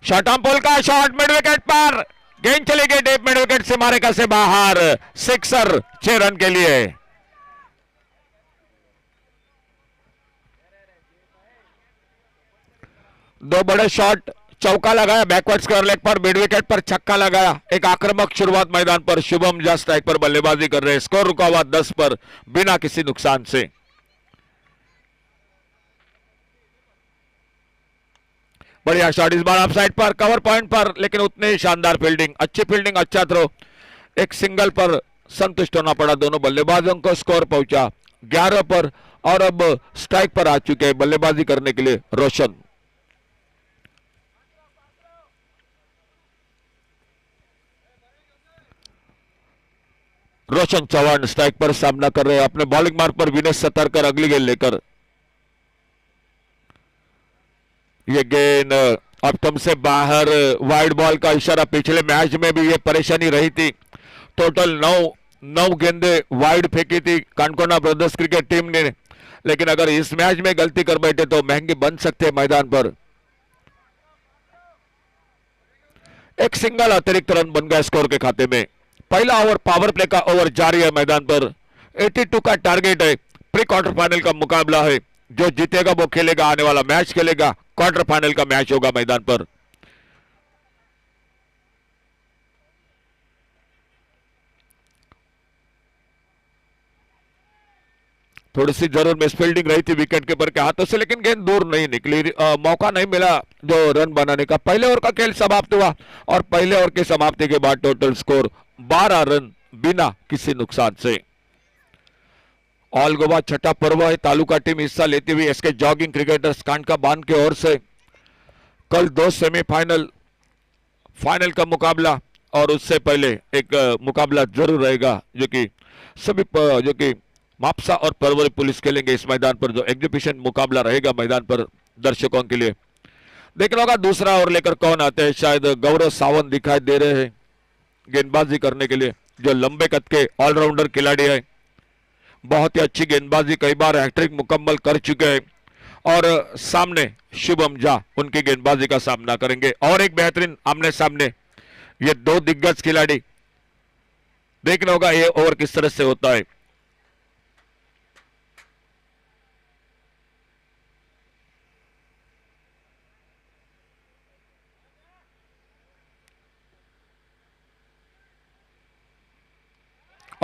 [SPEAKER 2] शॉर्ट आर्म पुल का शॉट मिड विकेट पर, गेंद चली गई डीप मिड विकेट से मारेगा से बाहर। सिक्सर 6 रन के लिए। दो बड़े शॉट, चौका लगाया बैकवर्ड स्क्वायर लेग पर, मिड विकेट पर छक्का लगाया। एक आक्रामक शुरुआत मैदान पर। शुभम झा स्ट्राइक पर बल्लेबाजी कर रहे हैं। स्कोर रुका हुआ 10 पर बिना किसी नुकसान से। बढ़िया शॉट इस बार ऑफसाइड पर, कवर पॉइंट पर, लेकिन उतने ही शानदार फील्डिंग, अच्छी फील्डिंग, अच्छा थ्रो। एक सिंगल पर संतुष्ट होना पड़ा दोनों बल्लेबाजों को। स्कोर पहुंचा 11 पर और अब स्ट्राइक पर आ चुके हैं बल्लेबाजी करने के लिए रोशन। रोशन चौहान स्ट्राइक पर सामना कर रहे हैं अपने बॉलिंग मार्ग पर। विनेश सतरकर अगली गेंद लेकर। ये गेंद ऑप्टम से बाहर, वाइड बॉल का इशारा। पिछले मैच में भी ये परेशानी रही थी। टोटल 9 गेंदे वाइड फेंकी थी कानकोना ब्रदर्स क्रिकेट टीम ने, लेकिन अगर इस मैच में गलती कर बैठे तो महंगे बन सकते हैं मैदान पर। एक सिंगल अतिरिक्त रन बन गया स्कोर के खाते में। पहला ओवर पावर प्ले का ओवर जारी है मैदान पर। 82 का टारगेट है। प्री क्वार्टर फाइनल का मुकाबला है। जो जीतेगा वो खेलेगा, आने वाला मैच खेलेगा। क्वार्टर फाइनल का मैच होगा मैदान पर। थोड़ी सी जरूर मिस फील्डिंग रही थी विकेट कीपर के हाथों से, लेकिन गेंद दूर नहीं निकली। मौका नहीं मिला जो रन बनाने का। पहले ओवर का खेल समाप्त हुआ और पहले ओवर की समाप्ति के बाद टोटल स्कोर 12 रन बिना किसी नुकसान से। ऑल गोवा छठा पर्व है। तालुका टीम हिस्सा लेती हुई एसके जॉगिंग क्रिकेटर्स कांडका बांध की ओर से। कल 2 सेमीफाइनल, फाइनल का मुकाबला और उससे पहले एक मुकाबला जरूर रहेगा जो कि जो कि मापसा और परवरी पुलिस खेलेंगे इस मैदान पर। जो एग्जीबिशन मुकाबला रहेगा मैदान पर दर्शकों के लिए। देखना होगा दूसरा ओवर लेकर कौन आते हैं। शायद गौरव सावंत दिखाई दे रहे हैं गेंदबाजी करने के लिए, जो लंबे कद के ऑलराउंडर खिलाड़ी है। बहुत ही अच्छी गेंदबाजी, कई बार हैट्रिक मुकम्मल कर चुके हैं। और सामने शुभम झा उनकी गेंदबाजी का सामना करेंगे। और एक बेहतरीन आमने सामने ये 2 दिग्गज खिलाड़ी। देखना होगा ये ओवर किस तरह से होता है।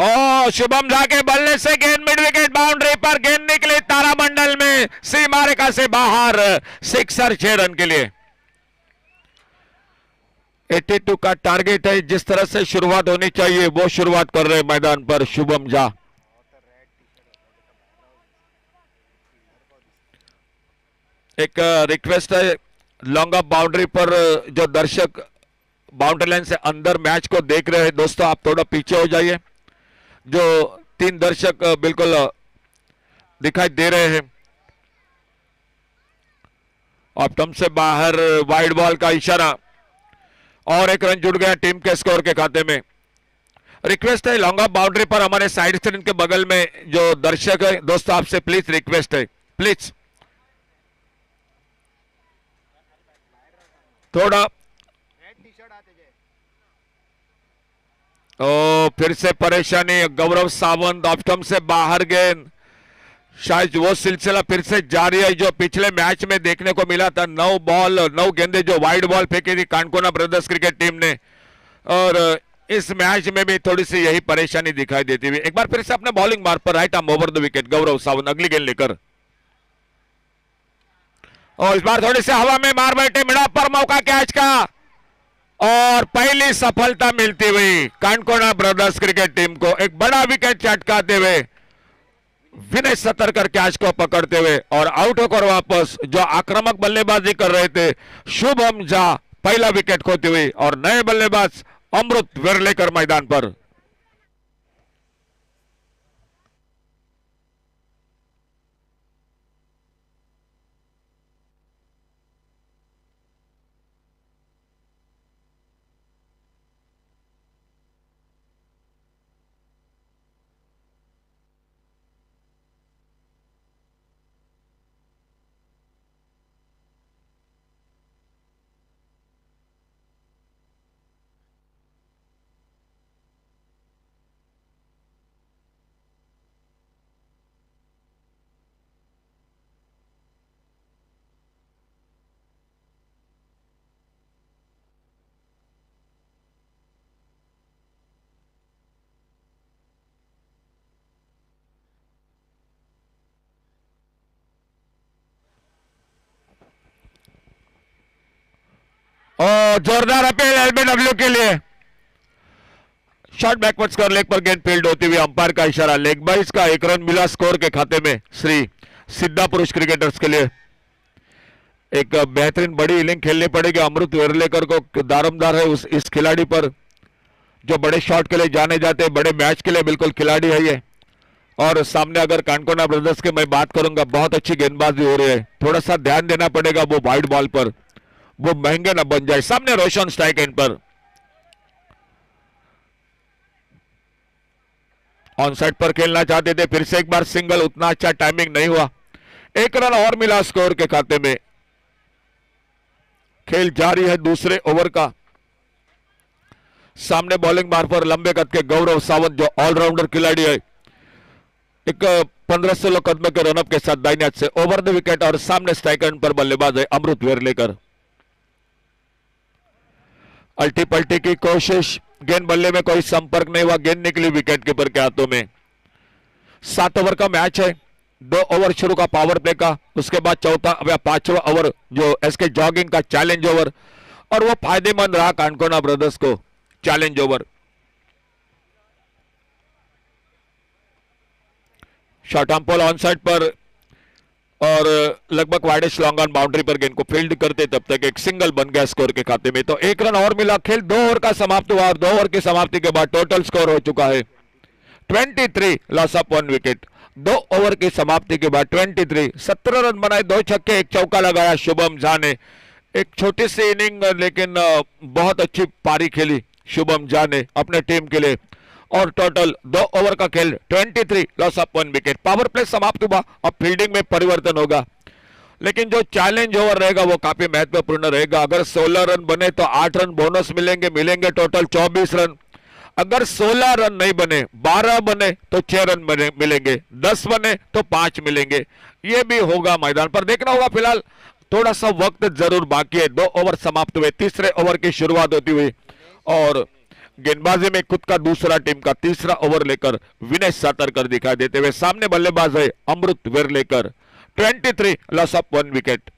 [SPEAKER 2] ओ शुभम झा के बल्ले से गेंद मिड विकेट बाउंड्री पर, गेंद निकली तारामंडल में सीमा रेखा से बाहर, सिक्सर 6 रन के लिए। 82 का टारगेट है, जिस तरह से शुरुआत होनी चाहिए वो शुरुआत कर रहे मैदान पर शुभम झा। एक रिक्वेस्ट है, लॉन्ग ऑफ बाउंड्री पर जो दर्शक बाउंड्री लाइन से अंदर मैच को देख रहे हैं दोस्तों, आप थोड़ा पीछे हो जाइए। जो 3 दर्शक बिल्कुल दिखाई दे रहे हैं, ऑफ स्टंप से बाहर वाइड बॉल का इशारा और 1 रन जुड़ गया टीम के स्कोर के खाते में। रिक्वेस्ट है, लॉन्ग ऑफ बाउंड्री पर हमारे साइड स्क्रीन के बगल में जो दर्शक है दोस्तों, आपसे प्लीज रिक्वेस्ट है, प्लीज थोड़ा। ओ फिर से परेशानी, गौरव सावंत ऑफ स्टंप से बाहर गेंद, शायद वो सिलसिला फिर से जारी है जो पिछले मैच में देखने को मिला था। 9 गेंदे जो वाइड बॉल फेंकी थी कानकोना ब्रदर्स क्रिकेट टीम ने, और इस मैच में भी थोड़ी सी यही परेशानी दिखाई देती हुई। एक बार फिर से अपने बॉलिंग मार्ग पर right arm over the wicket Gaurav Sawant अगली गेंद लेकर, और इस बार थोड़ी सी हवा में मार बैठे, मिडा पर मौका कैच का, और पहली सफलता मिलती हुई कानकोना ब्रदर्स क्रिकेट टीम को। एक बड़ा विकेट चटकाते हुए विनय सतरकर कैच को पकड़ते हुए और आउट होकर वापस जो आक्रामक बल्लेबाजी कर रहे थे शुभम झा पहला विकेट खोते हुए, और नए बल्लेबाज अमृत विरलेकर मैदान पर। और जोरदार अपील एलबीडब्ल्यू के लिए, शॉट बैकवर्ड्स कर लेग पर गेंद फील्ड होती हुई, अंपायर का इशारा, लेग बाइस का 1 रन मिला स्कोर के खाते में श्री सिद्धा पुरुष क्रिकेटर्स के लिए। एक बेहतरीन बड़ी इनिंग खेलनी पड़ेगी अमृत विरलेकर को, दारोमदार है इस खिलाड़ी पर, जो बड़े शॉट के लिए जाने जाते हैं, बड़े मैच के लिए बिल्कुल खिलाड़ी है ये। और सामने अगर कानकोना ब्रदर्स के मैं बात करूंगा, बहुत अच्छी गेंदबाजी हो रही है, थोड़ा सा ध्यान देना पड़ेगा वो वाइड बॉल पर, वो महंगे ना बन जाए। सामने रोशन स्ट्राइक एंड पर, ऑन साइड पर खेलना चाहते थे, फिर से एक बार सिंगल, उतना अच्छा टाइमिंग नहीं हुआ, 1 रन और मिला स्कोर के खाते में। खेल जारी है दूसरे ओवर का। सामने बॉलिंग मार्ग पर लंबे कद के गौरव सावंत जो ऑलराउंडर खिलाड़ी है, एक 15-16 कदम के रनअप के साथ दाहिने हाथ से ओवर द विकेट, और सामने स्ट्राइक एंड पर बल्लेबाज है अमृत विरलेकर। अल्टी पल्टी की कोशिश, गेंद बल्ले में कोई संपर्क नहीं हुआ, गेंद निकली विकेट कीपर के हाथों में। 7 ओवर का मैच है, 2 ओवर शुरू का पावर प्ले का, उसके बाद चौथा या 5वां ओवर जो एसके जॉगिंग का चैलेंज ओवर, और वो फायदेमंद रहा कानकोना ब्रदर्स को challenge over. Short arm pole on side पर, और लगभग वाइडेस्ट लॉन्ग ऑन बाउंड्री पर गेंद को फील्ड करते तब तक एक सिंगल बन गया स्कोर के खाते में। तो 1 रन और मिला, खेल 2 ओवर का समाप्त हुआ, और 2 ओवर की समाप्ति के बाद टोटल स्कोर हो चुका है 23, लॉस ऑफ 1 विकेट। 2 ओवर की समाप्ति के बाद 23, 17 रन बनाए, 2 छक्के 1 चौका लगाया शुभम झा ने। एक छोटी सी इनिंग लेकिन बहुत अच्छी पारी खेली शुभम झा ने अपने टीम के लिए, और टोटल 2 ओवर का खेल 23, loss of 1 wicket. Power play समाप्त हुआ, अब फील्डिंग में परिवर्तन होगा, लेकिन जो चैलेंज ओवर रहेगा वो काफी महत्वपूर्ण रहेगा। अगर 16 रन बने तो 8 रन बोनस मिलेंगे टोटल 24 रन। अगर 16 रन नहीं बने, 12 बने तो 6 रन मिलेंगे, 10 बने तो 5 मिलेंगे। ये भी होगा मैदान पर, देखना होगा। फिलहाल थोड़ा सा वक्त जरूर बाकी है, 2 ओवर समाप्त हुए, तीसरे ओवर की शुरुआत होती हुई, और गेंदबाजी में खुद का दूसरा, टीम का तीसरा ओवर लेकर विनेश सातरकर दिखाई देते हुए। सामने बल्लेबाज है अमृत वेरलेकर। 23 loss of 1 wicket.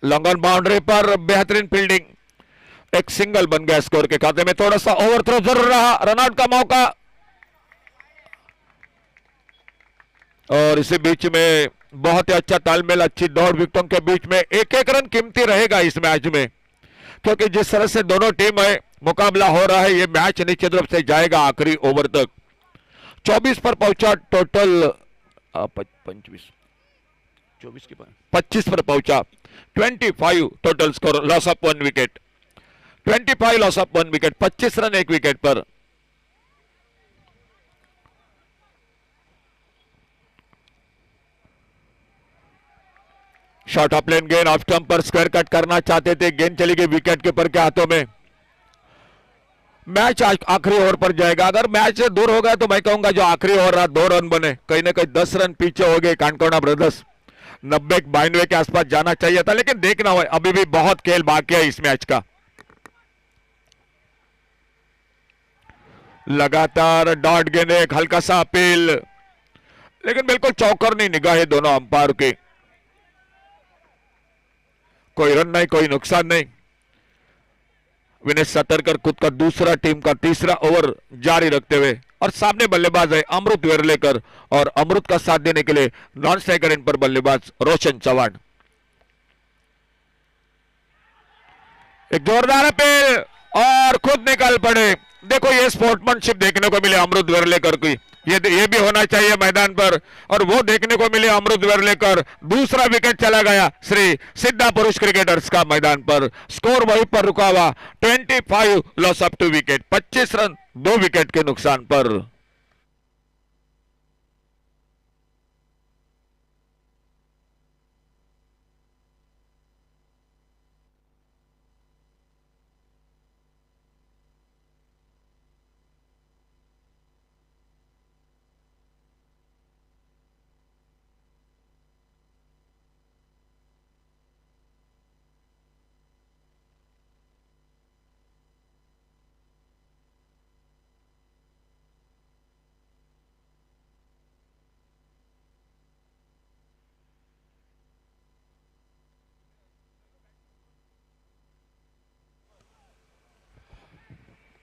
[SPEAKER 2] Long on boundary पर बेहतरीन फील्डिंग, एक सिंगल बन गया स्कोर के खाते में। थोड़ा सा ओवर थ्रो जरूर रहा, रनआउट का मौका। और इसी बीच में बहुत ही अच्छा तालमेल, अच्छी दौड़ विकेटों के बीच में। एक एक रन कीमती रहेगा इस मैच में, क्योंकि जिस तरह से दोनों टीम है मुकाबला हो रहा है, ये मैच निश्चित रूप से जाएगा आखिरी ओवर तक। 24 पर पहुंचा टोटल, 25 24 के 25 पर पहुंचा। 25 total score, loss of 1 wicket. 25 loss of 1 wicket, 25 run 1 wicket पर। शॉर्ट ऑफ लेन गेंद ऑफ स्टंप पर स्क्वायर कट करना चाहते थे, गेंद चली गई विकेट कीपर के हाथों में। मैच आखिरी ओवर पर जाएगा। अगर मैच से दूर हो गया तो मैं कहूंगा जो आखिरी ओवर रहा 2 रन बने, कहीं ना कहीं 10 रन पीछे हो गए कानकोना ब्रदर्स। 90-92 के आसपास जाना चाहिए था, लेकिन देखना हो अभी भी बहुत खेल बाकी है इस मैच का। लगातार डॉट गेंदे, एक हल्का सा अपील, लेकिन बिल्कुल चौकर नहीं निगाहें दोनों अंपायर की। कोई रन नहीं, कोई नुकसान नहीं। विनेश सातरकर खुद का दूसरा, टीम का तीसरा ओवर जारी रखते हुए, और सामने बल्लेबाज है अमृत वेरलेकर, और अमृत का साथ देने के लिए नॉन स्ट्राइकर इन पर बल्लेबाज रोशन चौहान। एक जोरदार अपील और खुद निकल पड़े। देखो ये स्पोर्ट्समैनशिप देखने को मिले अमृत वेरलेकर की, ये भी होना चाहिए मैदान पर, और वो देखने को मिले अमृत वेरलेकर। दूसरा विकेट चला गया श्री सिद्धा पुरुष क्रिकेटर्स का मैदान पर। स्कोर वहीं पर रुका हुआ, 25 loss of 2 wicket, 25 run 2 wicket के नुकसान पर।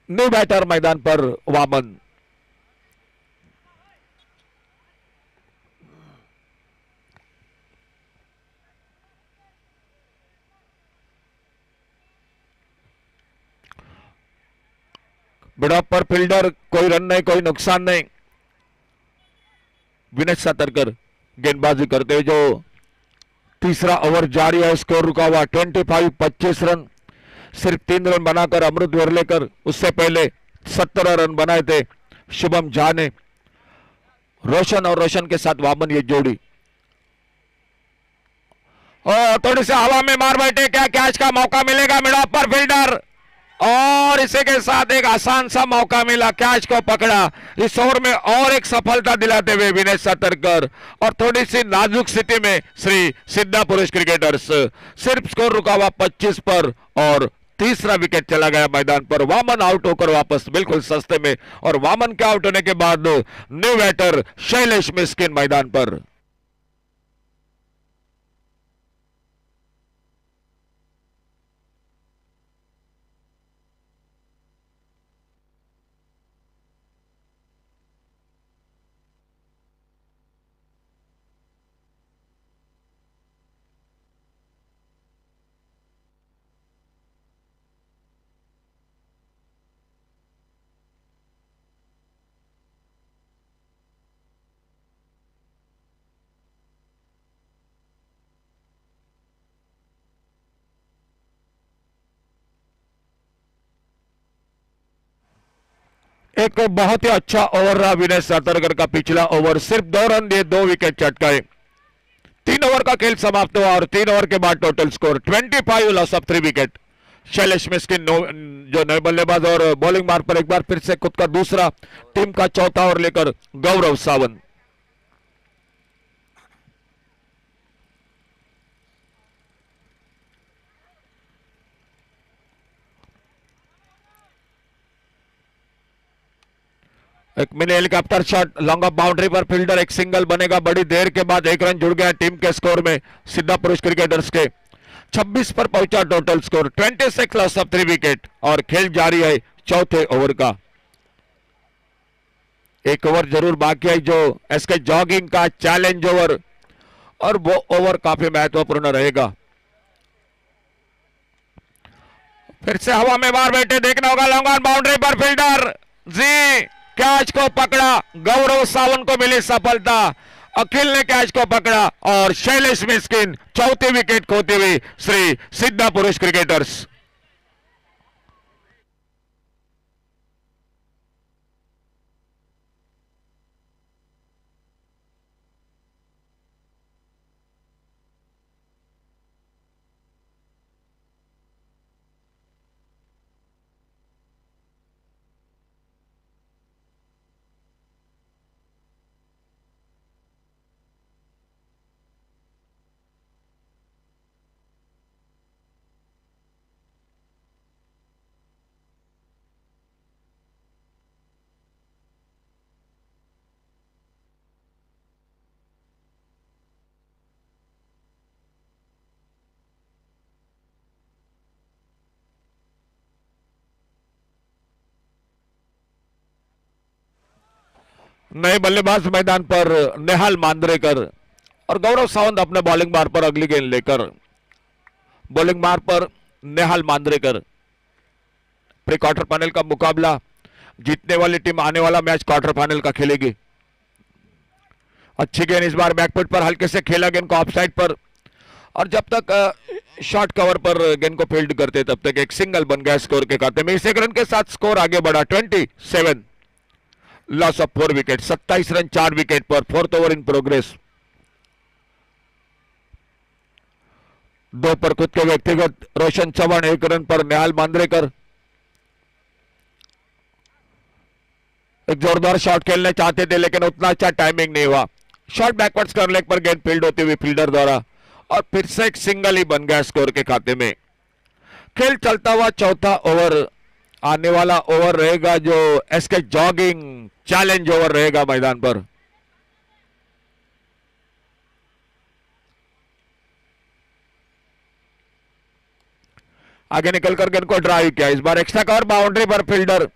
[SPEAKER 2] न्यू बैटर मैदान पर वामन। मिडऑफ पर फील्डर, कोई रन नहीं, कोई नुकसान नहीं। विनेश सातरकर गेंदबाजी करते हुए, जो तीसरा ओवर जारी है, स्कोर रुका हुआ 25, 25 रन। सिर्फ 3 रन बनाकर अमृत वेरलेकर, उससे पहले 17 रन बनाए थे शुभम झा ने। रोशन और रोशन के साथ वामन ये जोड़ी, और थोड़ी सी हवा में मार बैठे, क्या कैच का मौका मिलेगा? मिडऑफ पर फील्डर, और इसी के साथ एक आसान सा मौका मिला, कैच को पकड़ा। इस ओवर में और एक सफलता दिलाते हुए विनेश सातरकर, और थोड़ी सी नाजुक स्थिति में श्री सिद्धा पुरुष क्रिकेटर्स। सिर्फ स्कोर रुका हुआ 25 पर, और तीसरा विकेट चला गया मैदान पर। वामन आउट होकर वापस बिल्कुल सस्ते में, और वामन के आउट होने के बाद न्यू बैटर शैलेश मिस्किन मैदान पर। एक बहुत ही अच्छा ओवर रहा विनेश सातरकर का पिछला ओवर। सिर्फ 2 रन दिए, 2 विकेट चटकाए। 3 ओवर का खेल समाप्त हुआ, और 3 ओवर के बाद total score 25 loss of 3 wicket, Shailesh Miskin जो नए बल्लेबाज और बॉलिंग मार्ग पर एक बार फिर से खुद का दूसरा, टीम का चौथा ओवर लेकर गौरव सावंत। एक mini helicopter shot long off boundary पर, फील्डर एक सिंगल बनेगा, बड़ी देर के बाद एक रन जुड़ गया टीम के स्कोर में सिद्धा पुरुष क्रिकेटर्स के। 26 पर पहुंचा total score, 26 loss of 3 wicket और खेल जारी है चौथे ओवर का। एक ओवर जरूर बाकी है जो एसके जॉगिंग का चैलेंज ओवर, और वो ओवर काफी महत्वपूर्ण रहेगा। फिर से हवा में बाहर बैठे देखना होगा, लॉन्ग ऑन बाउंड्री पर फील्डर जी कैच को पकड़ा, गौरव सावंत को मिली सफलता, अखिल ने कैच को पकड़ा और शैलेश मिस्किन चौथी विकेट खोती हुई श्री सिद्धा पुरुष क्रिकेटर्स। नए बल्लेबाज मैदान पर नेहाल मांद्रेकर और गौरव सावंत अपने बॉलिंग बार पर अगली गेंद लेकर। बॉलिंग बार पर Nehal Mandrekar. Pre quarter final का मुकाबला, जीतने वाली टीम आने वाला मैच क्वार्टर फाइनल का खेलेगी। अच्छी गेंद इस बार बैकफुट पर हल्के से खेला गेंद को ऑफ साइड पर, और जब तक शॉर्ट कवर पर गेंद को फील्ड करते तब तक एक सिंगल बन गया स्कोर के खाते में। इस एक रन के साथ स्कोर आगे बढ़ा 27, loss of 4 wicket, 27 run 4 wicket पर, फोर्थ ओवर इन प्रोग्रेस। 2 पर खुद के व्यक्तिगत रोशन चौहान, 1 रन पर नेहाल मांद्रेकर। एक जोरदार शॉट खेलने चाहते थे लेकिन उतना अच्छा टाइमिंग नहीं हुआ। शॉट बैकवर्ड्स कर लेग पर गेंद फील्ड होती हुई फील्डर द्वारा, और फिर से एक सिंगल ही बन गया स्कोर के खाते में। खेल चलता हुआ चौथा ओवर, आने वाला ओवर रहेगा जो एसके जॉगिंग चैलेंज ओवर रहेगा मैदान पर। आगे निकलकर गेंद को ड्राइव किया, इस बार एक्स्ट्रा कवर बाउंड्री पर फील्डर,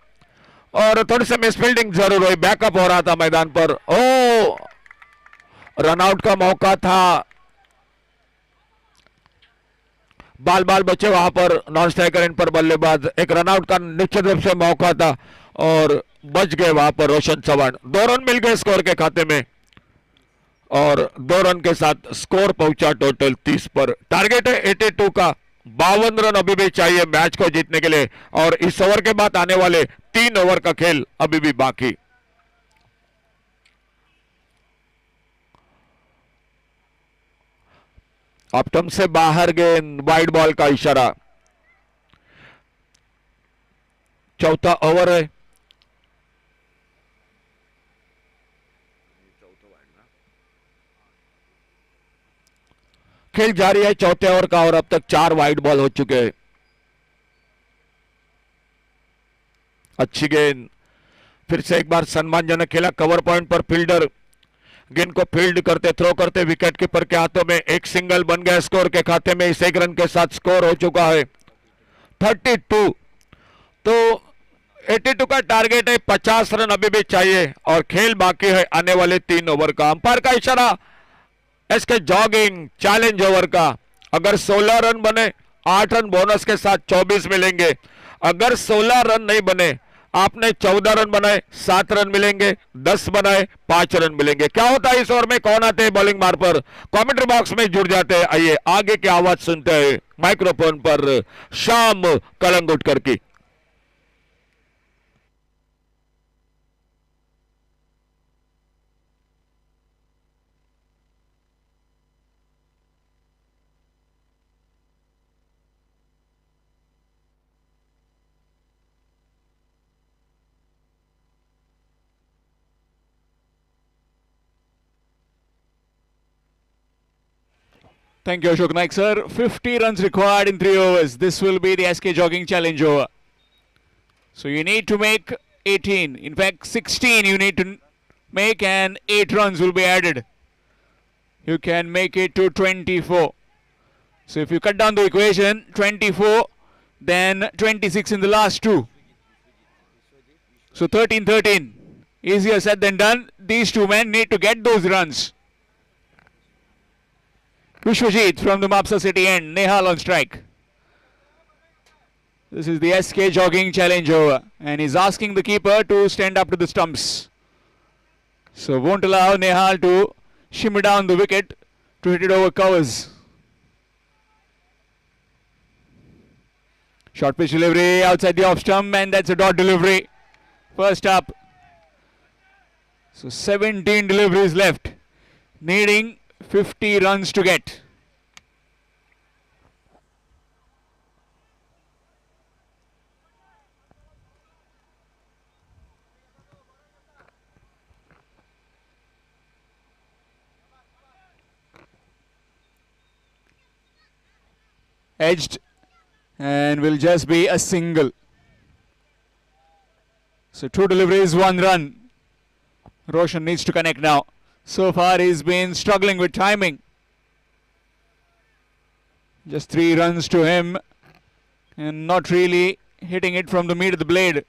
[SPEAKER 2] और थोड़ी सी मिसफील्डिंग जरूर हुई, बैकअप हो रहा था मैदान पर। ओ रनआउट का मौका था, बाल बाल बचे वहां पर नॉन स्ट्राइकर इन पर बल्लेबाज। एक रनआउट का निश्चित रूप से मौका था और बच गए वहां पर रोशन चौहान। 2 रन मिल गए स्कोर के खाते में, और 2 रन के साथ स्कोर पहुंचा टोटल 30 पर। टारगेट है 82 का, 52 रन अभी भी चाहिए मैच को जीतने के लिए, और इस ओवर के बाद आने वाले 3 ओवर का खेल अभी भी बाकी। ऑप्टम से बाहर गेंद, वाइड बॉल का इशारा। चौथा ओवर है, खेल जारी है चौथे ओवर का, और अब तक 4 वाइड बॉल हो चुके हैं। अच्छी गेंद, फिर से एक बार सम्मानजनक खेला, कवर पॉइंट पर फील्डर गेंद को फील्ड करते, थ्रो करते, विकेट कीपर के हाथों में एक सिंगल बन गया स्कोर के खाते में। इस 1 रन के साथ स्कोर हो चुका है 32। तो 82 का टारगेट है, 50 रन अभी भी चाहिए और खेल बाकी है आने वाले 3 ओवर का। अंपायर का इशारा इसके जॉगिंग चैलेंज ओवर का। अगर 16 रन बने 8 रन बोनस के साथ 24 मिलेंगे। अगर 16 रन नहीं बने, आपने 14 रन बनाए 7 रन मिलेंगे, 10 बनाए 5 रन मिलेंगे। क्या होता है इस ओवर में, कौन आते हैं बॉलिंग मार पर, कमेंट्री बॉक्स में जुड़ जाते हैं। आइए आगे की आवाज सुनते हैं माइक्रोफोन पर शाम कलंगुटकर की।
[SPEAKER 3] Thank you, Ashok Naik, sir. 50 runs required in 3 overs. This will be the SK Jogging Challenge over. So you need to make 18. In fact, 16 you need to make, and 8 runs will be added. You can make it to 24. So if you cut down the equation, 24, then 26 in the last 2. So 13-13. Easier said than done. These 2 men need to get those runs. Vishwajit from the Mapsa City end. Nehal on strike. This is the SK Jogging Challenge over. And he's asking the keeper to stand up to the stumps. So won't allow Nehal to shimmy down the wicket to hit it over covers. Short pitch delivery outside the off stump, and that's a dot delivery. First up. So 17 deliveries left. Needing 50 runs to get. Edged, and will just be a single. So 2 deliveries, 1 run. Roshan needs to connect now. So far he's been struggling with timing. Just 3 runs to him, and not really hitting it from the meat of the blade.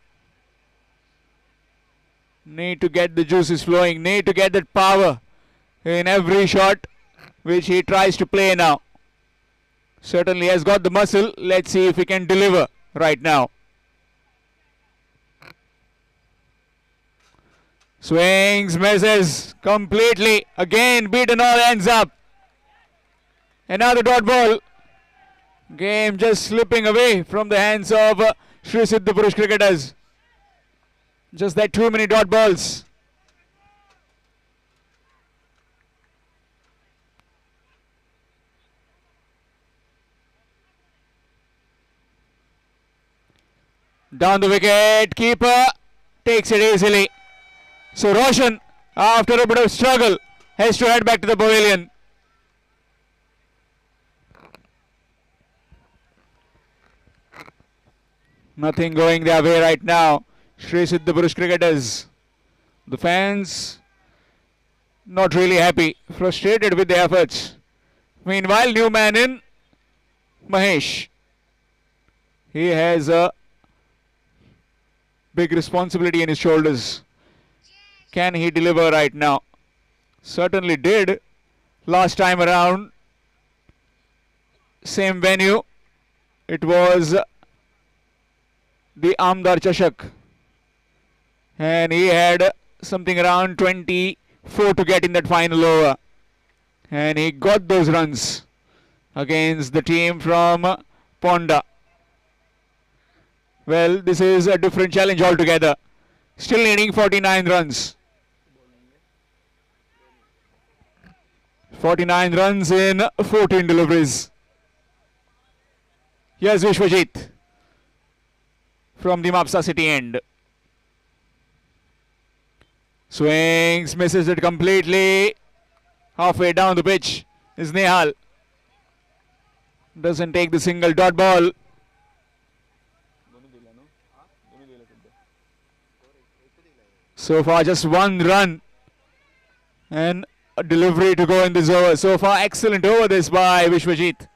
[SPEAKER 3] Need to get the juices flowing. Need to get that power in every shot which he tries to play now. Certainly has got the muscle. Let's see if he can deliver right now. Swings, misses completely. Again beaten all ends up. Another dot ball. Game just slipping away from the hands of Sri Siddha Purush cricketers. Just that too many dot balls. Down the wicket, keeper takes it easily. So Roshan, after a bit of struggle, has to head back to the pavilion. Nothing going their way right now. Sri Siddha Purush cricketers. The fans not really happy, frustrated with their efforts. Meanwhile, new man in, Mahesh. He has a big responsibility in his shoulders. Can he deliver right now? Certainly did last time around. Same venue. It was the Amdar Chashak. And he had something around 24 to get in that final over. And he got those runs against the team from Ponda. Well, this is a different challenge altogether. Still needing 49 runs. 49 runs in 14 deliveries. Here's Vishwajit from the Mapsa City end. Swings, misses it completely. Halfway down the pitch is Nehal. Doesn't take the single dot ball. So far just 1 run and a delivery to go in this over. So far excellent over this by Vishwajit.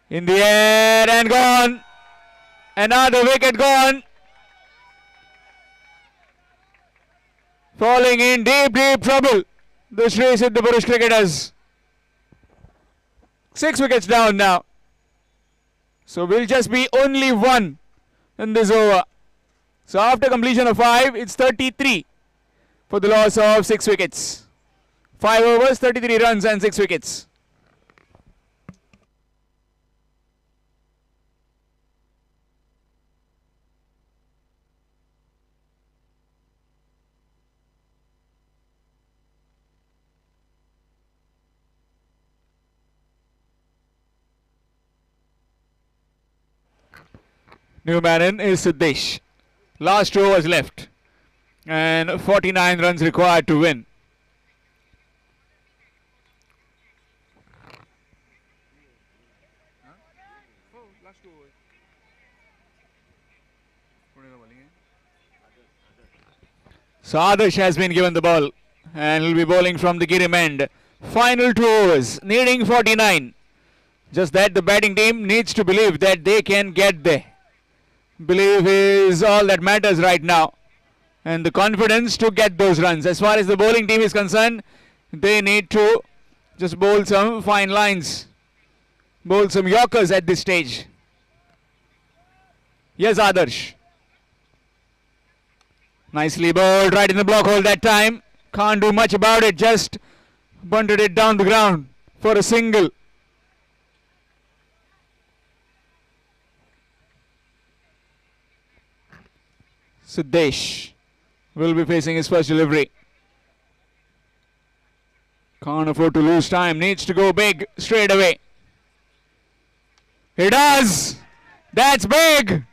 [SPEAKER 3] In the air and gone. Another wicket gone. Falling in deep, deep trouble. The Sri Siddha Purush cricketers. 6 wickets down now. So will just be only 1 in this over. So after completion of 5, it's 33 for the loss of 6 wickets. 5 overs, 33 runs and 6 wickets. New man in is Siddesh. Last 2 overs left. and 49 runs required to win. So Adarsh has been given the ball and will be bowling from the Girim end. Final 2 overs, needing 49. Just that the batting team needs to believe that they can get there. Belief is all that matters right now. And the confidence to get those runs. As far as the bowling team is concerned, they need to just bowl some fine lines. Bowl some Yorkers at this stage. Yes, Adarsh. Nicely bowled right in the block hole that time. Can't do much about it, just bunted it down the ground for a single. Siddesh will be facing his first delivery. Can't afford to lose time, needs to go big straight away. He does! That's big!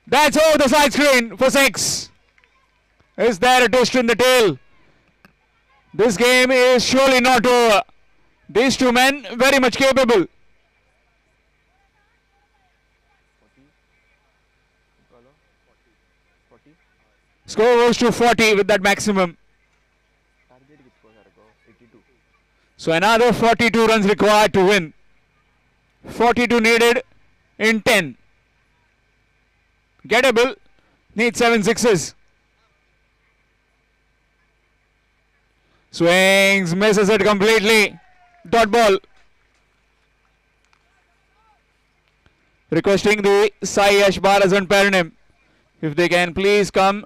[SPEAKER 3] That's over the side screen for 6. Is there a twist in the tail? This game is surely not over. These two men very much capable. Score goes to 40 with that maximum. So another 42 runs required to win. 42 needed in 10. Gettable, needs 7 sixes. Swings, misses it completely. Dot ball. Requesting the Sai Yashbaraz and Pernim, if they can please come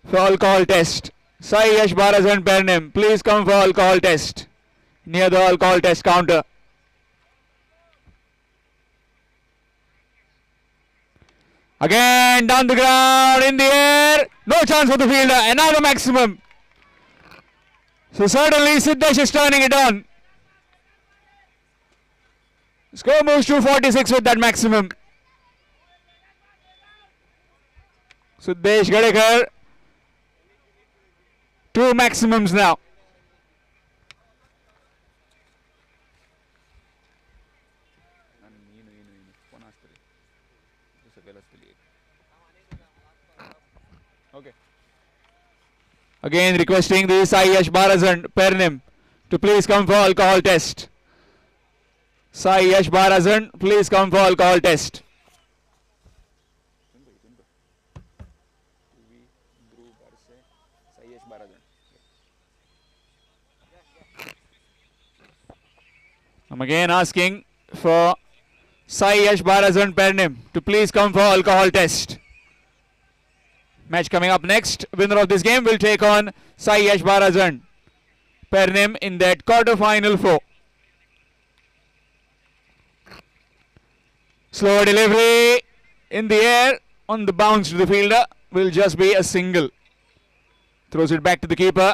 [SPEAKER 3] for alcohol test. Sai Yashbaraz and Pernim, please come for alcohol test near the alcohol test counter. Again down the ground, in the air, no chance for the fielder, another maximum. So certainly Siddesh is turning it on. Score moves to 46 with that maximum. Siddesh Gadekar, 2 maximums now. Again requesting the Sai Yashbaraz and Pernim to please come for alcohol test. Sai Yashbaraz, please come for alcohol test. I'm again asking for Sai Yashbaraz and Pernim to please come for alcohol test. Match coming up next. Winner of this game will take on Sai Yashbaraz. Pernim in that quarter-final 4. Slow delivery in the air on the bounce to the fielder will just be a single. Throws it back to the keeper.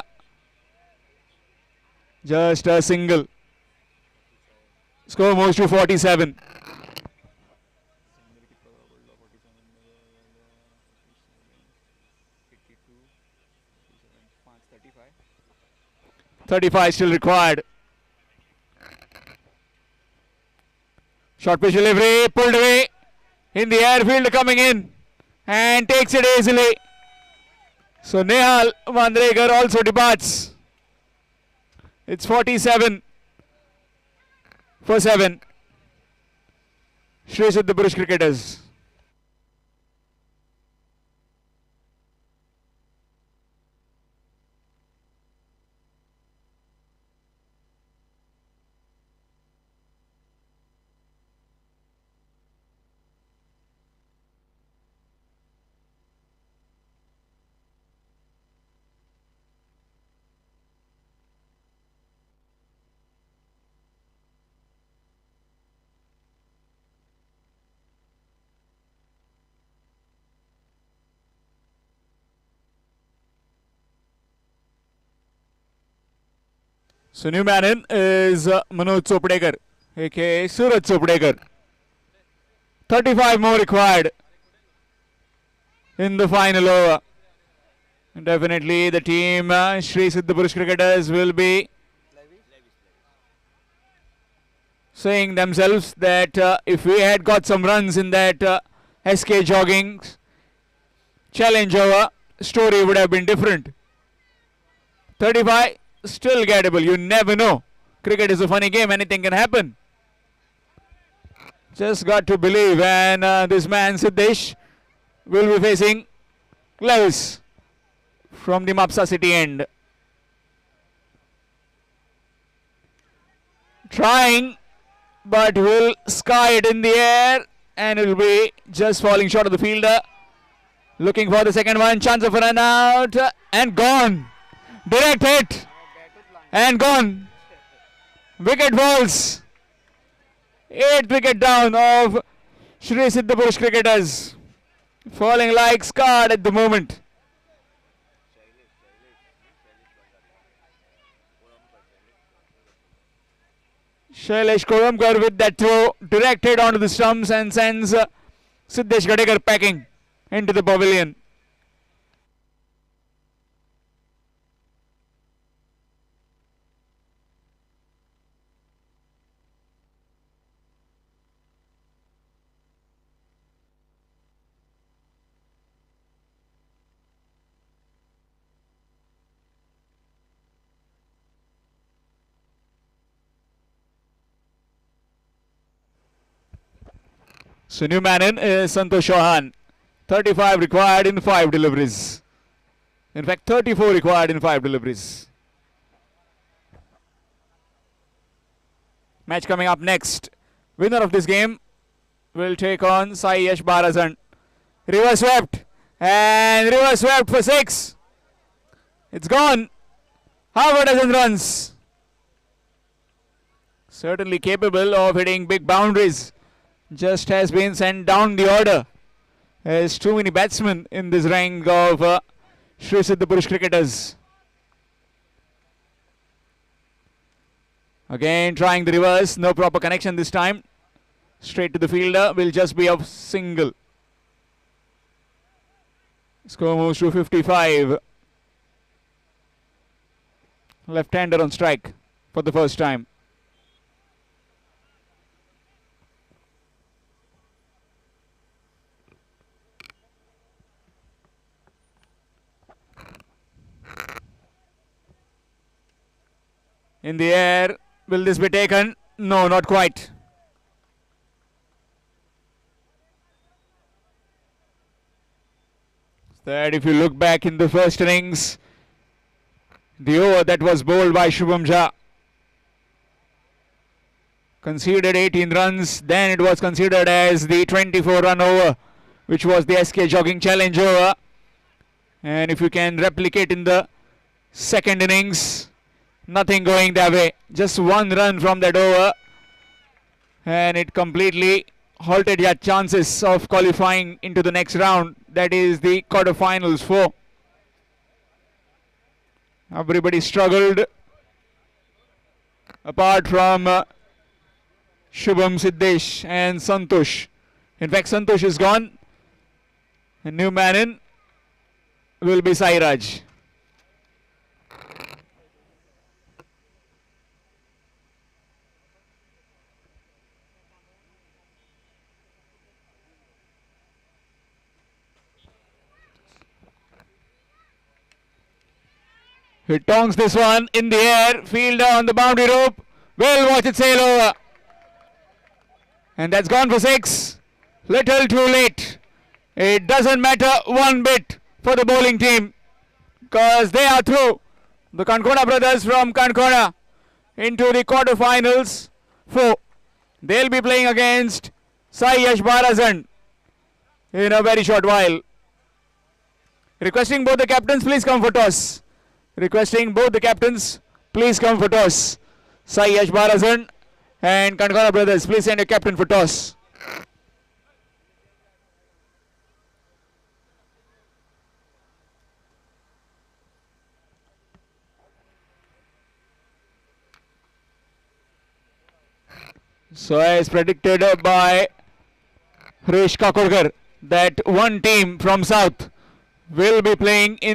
[SPEAKER 3] Just a single. Score moves to 47. .35 still required. Short pitch delivery, pulled away. In the airfield coming in and takes it easily. So Nehal Mandrekar also departs. It's 47 for 7. Sri Siddha Purush cricketers. So new man in is Manoj Chopdekar, aka Suraj Chopdekar. 35 more required in the final over. Definitely the team Sri Siddhapurush cricketers will be saying themselves that if we had got some runs in that SK jogging challenge over, story would have been different. 35 still gettable. You never know. Cricket is a funny game. Anything can happen. Just got to believe. And this man Siddesh will be facing Lewis from the Mapsa City end. Trying, but will sky it in the air and it will be just falling short of the fielder. Looking for the second one. Chance of a run out and gone. Direct hit and gone. Wicket falls. 8th wicket down of Sri Siddhapurush cricketers. Falling like scarred at the moment. Shailesh Koramkar with that throw directed onto the stumps and sends Siddesh Gadekar packing into the pavilion. So new man in is Santosh Chauhan. 35 required in 5 deliveries. In fact, 34 required in 5 deliveries. Match coming up next. Winner of this game will take on Sai Yash Barazan. Reverse swept. And reverse swept for 6. It's gone. Half a dozen runs. Certainly capable of hitting big boundaries. Just has been sent down the order. There's too many batsmen in this rank of Sri Siddhapurush cricketers. Again trying the reverse. No proper connection this time. Straight to the fielder. Will just be a single. Score moves to 55. Left-hander on strike for the first time. In the air, will this be taken? No, not quite. That if you look back in the first innings, the over that was bowled by Shubham Jha conceded 18 runs. Then it was considered as the 24-run over, which was the SK Jogging Challenge over. And if you can replicate in the second innings, nothing going that way. Just 1 run from that over. And it completely halted your chances of qualifying into the next round. That is the quarterfinals for. Everybody struggled. Apart from Shubham, Siddesh and Santosh. In fact, Santosh is gone. A new man in will be Sairaj. He tongs this one in the air. Fielder on the boundary rope. Well, watch it sail over. And that's gone for 6. Little too late. It doesn't matter one bit for the bowling team, because they are through. The Kankona brothers from Kankona into the quarterfinals. They'll be playing against Sai Yash Barazan in a very short while. Requesting both the captains, please come for toss. Requesting both the captains, please come for toss. Sai Yash Barazan and Kankona brothers, please send a captain for toss. So as predicted by Harish Kakurkar, that one team from South will be playing in